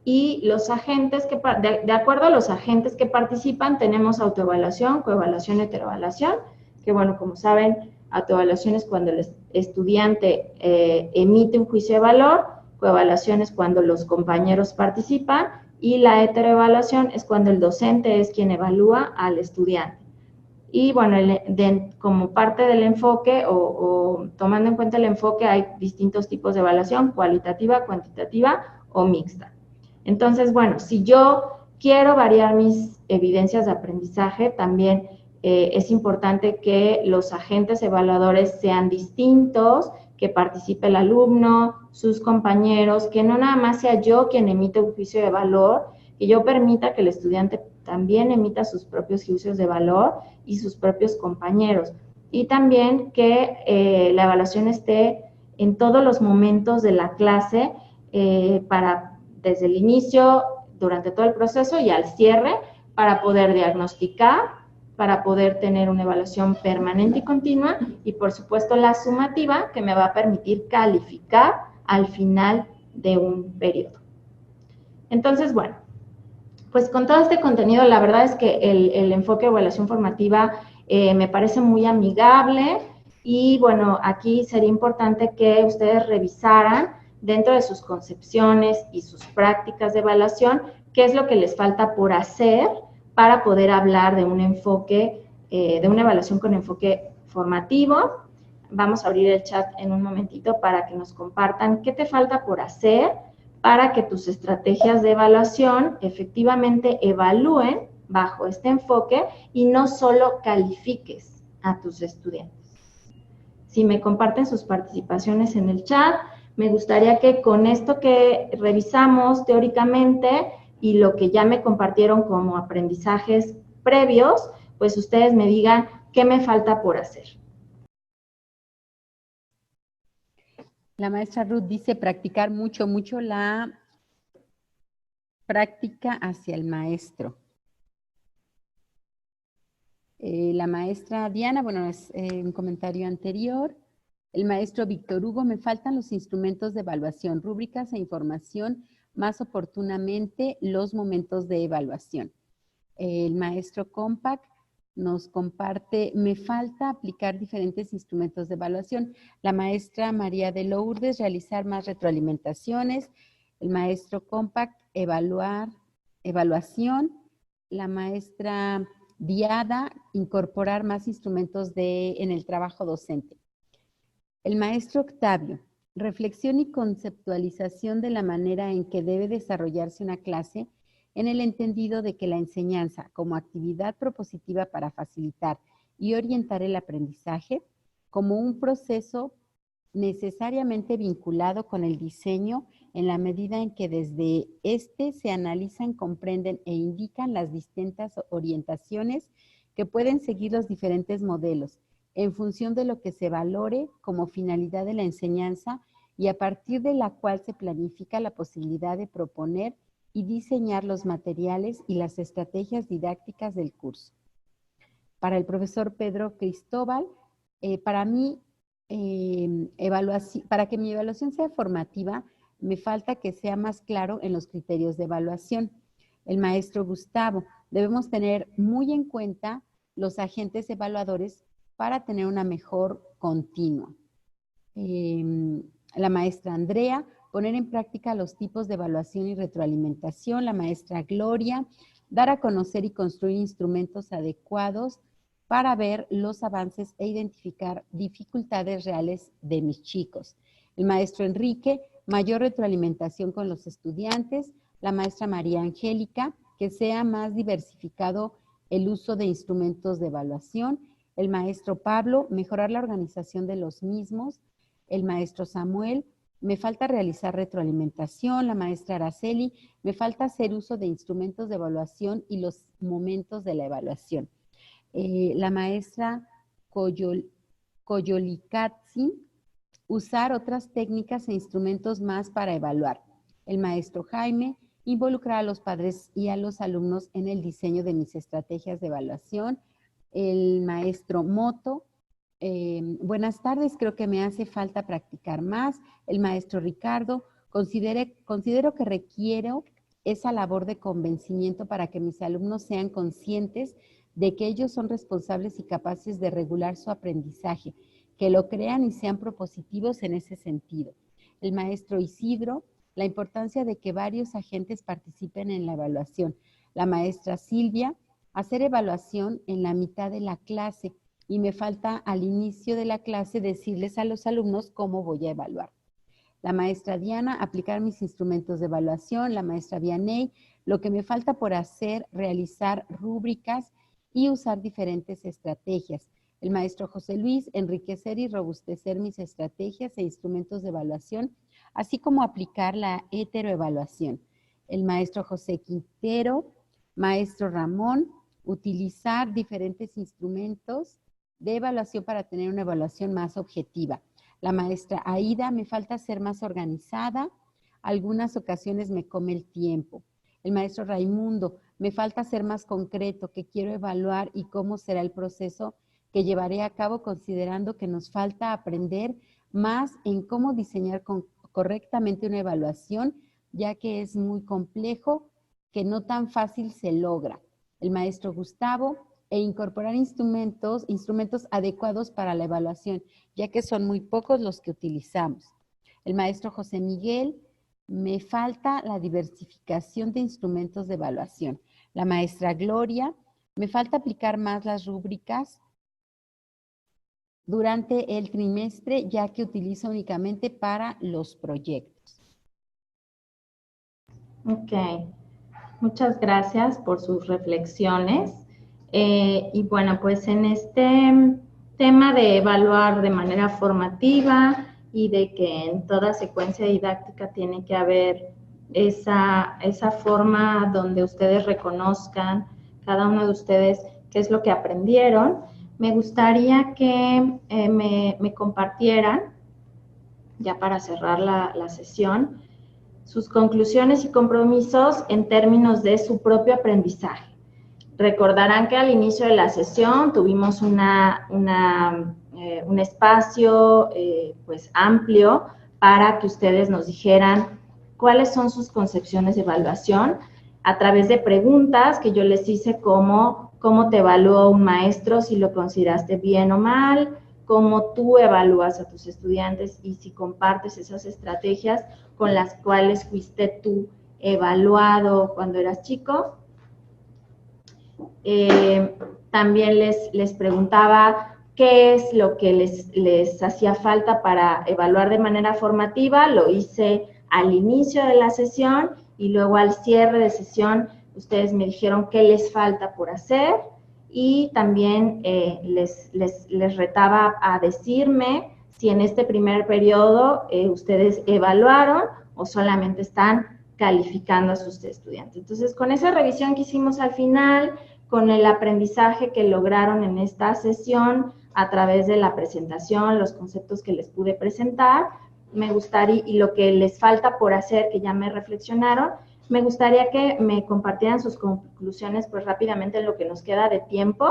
Y los agentes, de acuerdo a los agentes que participan, tenemos autoevaluación, coevaluación, heteroevaluación, que bueno, como saben, autoevaluación es cuando el estudiante emite un juicio de valor, coevaluación es cuando los compañeros participan y la heteroevaluación es cuando el docente es quien evalúa al estudiante. Y bueno, como parte del enfoque o tomando en cuenta el enfoque, hay distintos tipos de evaluación, cualitativa, cuantitativa o mixta. Entonces, bueno, si yo quiero variar mis evidencias de aprendizaje, también es importante que los agentes evaluadores sean distintos, que participe el alumno, sus compañeros, que no nada más sea yo quien emite un juicio de valor, que yo permita que el estudiante también emita sus propios juicios de valor y sus propios compañeros. Y también que la evaluación esté en todos los momentos de la clase desde el inicio, durante todo el proceso y al cierre, para poder diagnosticar, para poder tener una evaluación permanente y continua, y por supuesto la sumativa, que me va a permitir calificar al final de un periodo. Entonces, bueno, pues con todo este contenido, la verdad es que el enfoque de evaluación formativa me parece muy amigable, y bueno, aquí sería importante que ustedes revisaran dentro de sus concepciones y sus prácticas de evaluación qué es lo que les falta por hacer para poder hablar de un enfoque, de una evaluación con enfoque formativo. Vamos a abrir el chat en un momentito para que nos compartan qué te falta por hacer para que tus estrategias de evaluación efectivamente evalúen bajo este enfoque y no solo califiques a tus estudiantes. Si me comparten sus participaciones en el chat, me gustaría que con esto que revisamos teóricamente y lo que ya me compartieron como aprendizajes previos, pues ustedes me digan qué me falta por hacer. La maestra Ruth dice practicar mucho la práctica hacia el maestro. La maestra Diana, bueno, es un comentario anterior. El maestro Víctor Hugo, me faltan los instrumentos de evaluación, rúbricas e información más oportunamente los momentos de evaluación. El maestro Compact nos comparte, me falta aplicar diferentes instrumentos de evaluación. La maestra María de Lourdes, realizar más retroalimentaciones. El maestro Compact, evaluación. La maestra Diada, incorporar más instrumentos en el trabajo docente. El maestro Octavio, reflexión y conceptualización de la manera en que debe desarrollarse una clase en el entendido de que la enseñanza como actividad propositiva para facilitar y orientar el aprendizaje como un proceso necesariamente vinculado con el diseño en la medida en que desde este se analizan, comprenden e indican las distintas orientaciones que pueden seguir los diferentes modelos en función de lo que se valore como finalidad de la enseñanza y a partir de la cual se planifica la posibilidad de proponer y diseñar los materiales y las estrategias didácticas del curso. Para el profesor Pedro Cristóbal, para mí, para que mi evaluación sea formativa, me falta que sea más claro en los criterios de evaluación. El maestro Gustavo, debemos tener muy en cuenta los agentes evaluadores para tener una mejor continua. La maestra Andrea, poner en práctica los tipos de evaluación y retroalimentación. La maestra Gloria, dar a conocer y construir instrumentos adecuados para ver los avances e identificar dificultades reales de mis chicos. El maestro Enrique, mayor retroalimentación con los estudiantes. La maestra María Angélica, que sea más diversificado el uso de instrumentos de evaluación. El maestro Pablo, mejorar la organización de los mismos. El maestro Samuel, me falta realizar retroalimentación. La maestra Araceli, me falta hacer uso de instrumentos de evaluación y los momentos de la evaluación. La maestra Coyolicatzi, usar otras técnicas e instrumentos más para evaluar. El maestro Jaime, involucrar a los padres y a los alumnos en el diseño de mis estrategias de evaluación. El maestro Moto, buenas tardes, creo que me hace falta practicar más. El maestro Ricardo, considero que requiero esa labor de convencimiento para que mis alumnos sean conscientes de que ellos son responsables y capaces de regular su aprendizaje, que lo crean y sean propositivos en ese sentido. El maestro Isidro, la importancia de que varios agentes participen en la evaluación. La maestra Silvia, hacer evaluación en la mitad de la clase y me falta al inicio de la clase decirles a los alumnos cómo voy a evaluar. La maestra Diana, aplicar mis instrumentos de evaluación. La maestra Vianey, lo que me falta por hacer, realizar rúbricas y usar diferentes estrategias. El maestro José Luis, enriquecer y robustecer mis estrategias e instrumentos de evaluación, así como aplicar la heteroevaluación. El maestro José Quintero, maestro Ramón, utilizar diferentes instrumentos de evaluación para tener una evaluación más objetiva. La maestra Aida, me falta ser más organizada, algunas ocasiones me come el tiempo. El maestro Raimundo, me falta ser más concreto, que quiero evaluar y cómo será el proceso que llevaré a cabo considerando que nos falta aprender más en cómo diseñar correctamente una evaluación, ya que es muy complejo, que no tan fácil se logra. El maestro Gustavo, e incorporar instrumentos adecuados para la evaluación, ya que son muy pocos los que utilizamos. El maestro José Miguel, me falta la diversificación de instrumentos de evaluación. La maestra Gloria, me falta aplicar más las rúbricas durante el trimestre, ya que utilizo únicamente para los proyectos. Ok, muchas gracias por sus reflexiones. Y bueno, pues en este tema de evaluar de manera formativa y de que en toda secuencia didáctica tiene que haber esa forma donde ustedes reconozcan, cada uno de ustedes, qué es lo que aprendieron, me gustaría que me compartieran, ya para cerrar la sesión, sus conclusiones y compromisos en términos de su propio aprendizaje. Recordarán que al inicio de la sesión tuvimos un espacio pues amplio para que ustedes nos dijeran cuáles son sus concepciones de evaluación a través de preguntas que yo les hice como cómo te evaluó un maestro, si lo consideraste bien o mal, cómo tú evalúas a tus estudiantes y si compartes esas estrategias con las cuales fuiste tú evaluado cuando eras chico. También les preguntaba qué es lo que les hacía falta para evaluar de manera formativa. Lo hice al inicio de la sesión y luego al cierre de sesión ustedes me dijeron qué les falta por hacer y también les retaba a decirme si en este primer periodo ustedes evaluaron o solamente están calificando a sus estudiantes. Entonces, con esa revisión que hicimos al final, con el aprendizaje que lograron en esta sesión a través de la presentación, los conceptos que les pude presentar, me gustaría, y lo que les falta por hacer, que ya me reflexionaron, me gustaría que me compartieran sus conclusiones, pues rápidamente en lo que nos queda de tiempo,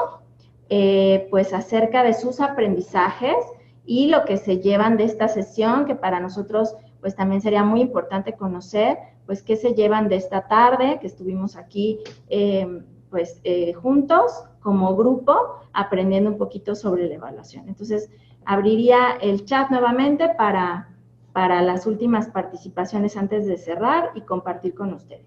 pues acerca de sus aprendizajes y lo que se llevan de esta sesión, que para nosotros pues también sería muy importante conocer, pues qué se llevan de esta tarde, que estuvimos aquí juntos como grupo, aprendiendo un poquito sobre la evaluación. Entonces, abriría el chat nuevamente para las últimas participaciones antes de cerrar y compartir con ustedes.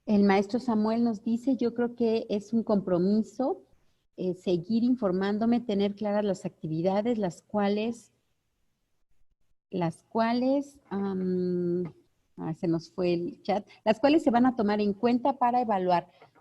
El maestro Samuel nos dice, yo creo que es un compromiso seguir informándome, tener claras las actividades, las cuales se nos fue el chat, las cuales se van a tomar en cuenta para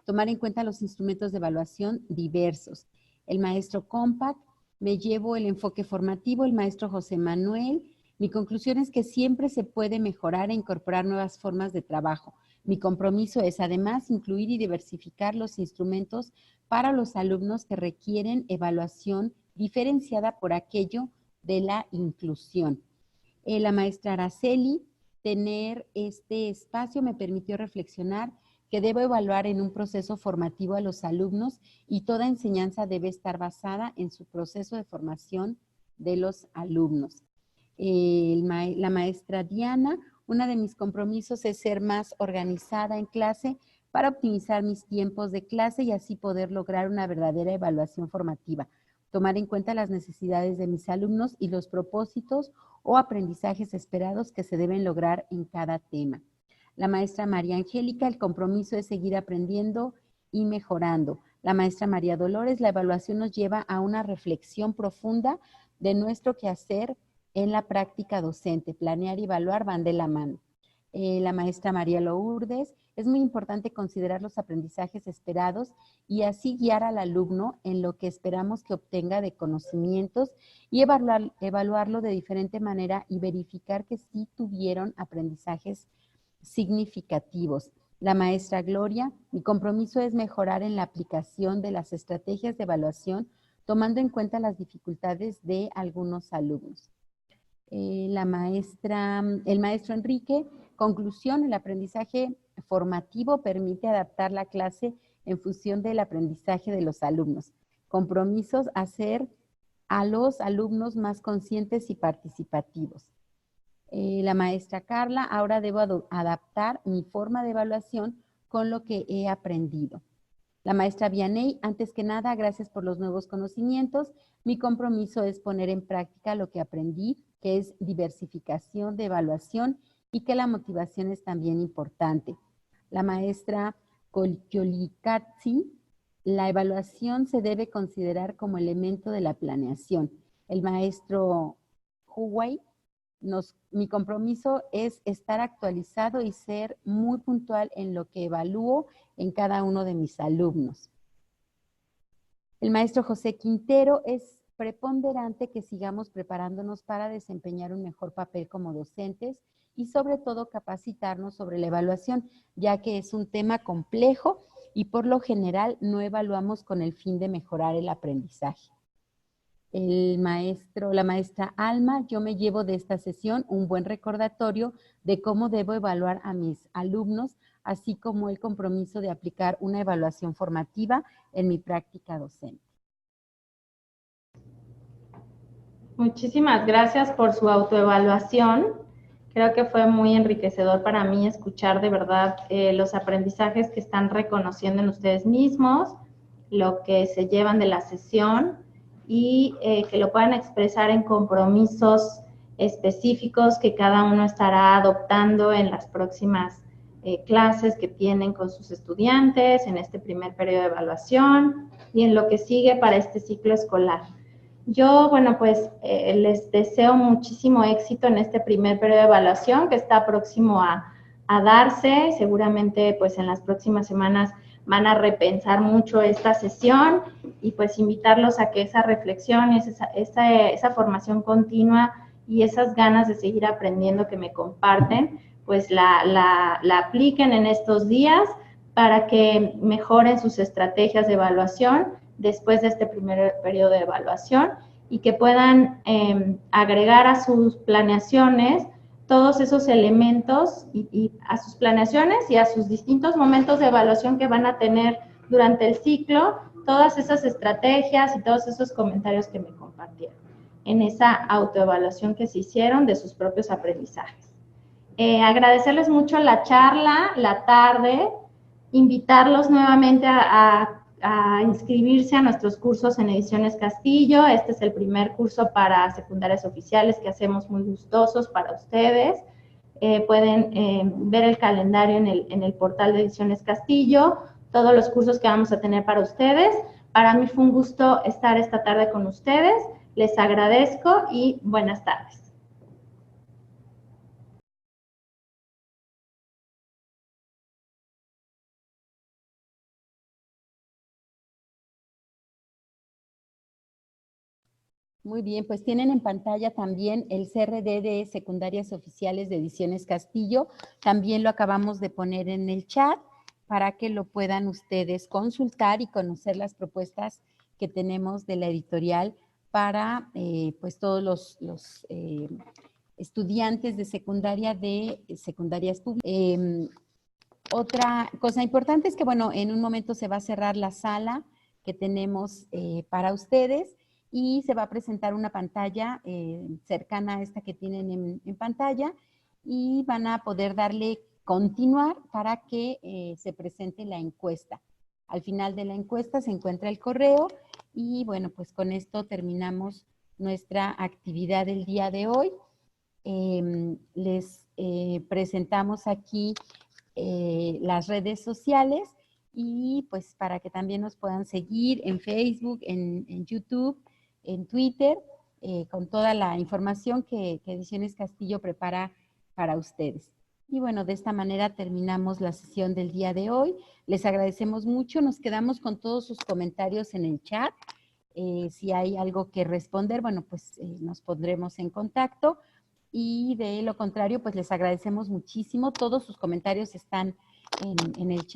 tomar en cuenta los instrumentos de evaluación diversos. El maestro Compact me llevo el enfoque formativo, el maestro José Manuel. Mi conclusión es que siempre se puede mejorar e incorporar nuevas formas de trabajo. Mi compromiso es además incluir y diversificar los instrumentos para los alumnos que requieren evaluación diferenciada por aquello de la inclusión. La maestra Araceli, tener este espacio me permitió reflexionar que debo evaluar en un proceso formativo a los alumnos y toda enseñanza debe estar basada en su proceso de formación de los alumnos. La maestra Diana, uno de mis compromisos es ser más organizada en clase para optimizar mis tiempos de clase y así poder lograr una verdadera evaluación formativa, tomar en cuenta las necesidades de mis alumnos y los propósitos o aprendizajes esperados que se deben lograr en cada tema. La maestra María Angélica, el compromiso es seguir aprendiendo y mejorando. La maestra María Dolores, la evaluación nos lleva a una reflexión profunda de nuestro quehacer en la práctica docente. Planear y evaluar van de la mano. La maestra María Lourdes, es muy importante considerar los aprendizajes esperados y así guiar al alumno en lo que esperamos que obtenga de conocimientos y evaluarlo de diferente manera y verificar que sí tuvieron aprendizajes significativos. La maestra Gloria, mi compromiso es mejorar en la aplicación de las estrategias de evaluación, tomando en cuenta las dificultades de algunos alumnos. El maestro Enrique, conclusión, el aprendizaje formativo permite adaptar la clase en función del aprendizaje de los alumnos. Compromisos, hacer a los alumnos más conscientes y participativos. La maestra Carla, ahora debo adaptar mi forma de evaluación con lo que he aprendido. La maestra Vianey, antes que nada, gracias por los nuevos conocimientos. Mi compromiso es poner en práctica lo que aprendí, que es diversificación de evaluación y que la motivación es también importante. La maestra Colcholicazzi, la evaluación se debe considerar como elemento de la planeación. El maestro Huwei, mi compromiso es estar actualizado y ser muy puntual en lo que evalúo en cada uno de mis alumnos. El maestro José Quintero, es preponderante que sigamos preparándonos para desempeñar un mejor papel como docentes y sobre todo capacitarnos sobre la evaluación, ya que es un tema complejo y por lo general no evaluamos con el fin de mejorar el aprendizaje. La maestra Alma, yo me llevo de esta sesión un buen recordatorio de cómo debo evaluar a mis alumnos, así como el compromiso de aplicar una evaluación formativa en mi práctica docente. Muchísimas gracias por su autoevaluación. Creo que fue muy enriquecedor para mí escuchar de verdad los aprendizajes que están reconociendo en ustedes mismos, lo que se llevan de la sesión y que lo puedan expresar en compromisos específicos que cada uno estará adoptando en las próximas clases que tienen con sus estudiantes, en este primer periodo de evaluación y en lo que sigue para este ciclo escolar. Yo, bueno, pues les deseo muchísimo éxito en este primer periodo de evaluación que está próximo a darse. Seguramente, pues en las próximas semanas van a repensar mucho esta sesión y pues invitarlos a que esa reflexión, esa formación continua y esas ganas de seguir aprendiendo que me comparten, pues la apliquen en estos días para que mejoren sus estrategias de evaluación después de este primer periodo de evaluación y que puedan agregar a sus planeaciones todos esos elementos y a sus planeaciones y a sus distintos momentos de evaluación que van a tener durante el ciclo, todas esas estrategias y todos esos comentarios que me compartieron en esa autoevaluación que se hicieron de sus propios aprendizajes. Agradecerles mucho la charla, la tarde, invitarlos nuevamente a inscribirse a nuestros cursos en Ediciones Castillo. Este es el primer curso para secundarias oficiales que hacemos muy gustosos para ustedes. Pueden ver el calendario en el portal de Ediciones Castillo, todos los cursos que vamos a tener para ustedes. Para mí fue un gusto estar esta tarde con ustedes. Les agradezco y buenas tardes. Muy bien, pues tienen en pantalla también el CRD de Secundarias Oficiales de Ediciones Castillo. También lo acabamos de poner en el chat para que lo puedan ustedes consultar y conocer las propuestas que tenemos de la editorial para pues todos los estudiantes de secundaria de secundarias públicas. Otra cosa importante es que, bueno, en un momento se va a cerrar la sala que tenemos para ustedes y se va a presentar una pantalla cercana a esta que tienen en pantalla y van a poder darle continuar para que se presente la encuesta. Al final de la encuesta se encuentra el correo y bueno, pues con esto terminamos nuestra actividad del día de hoy. Les presentamos aquí las redes sociales y pues para que también nos puedan seguir en Facebook, en YouTube, en Twitter, con toda la información que Ediciones Castillo prepara para ustedes. Y bueno, de esta manera terminamos la sesión del día de hoy. Les agradecemos mucho, nos quedamos con todos sus comentarios en el chat. Si hay algo que responder, bueno, pues nos pondremos en contacto. Y de lo contrario, pues les agradecemos muchísimo. Todos sus comentarios están en el chat.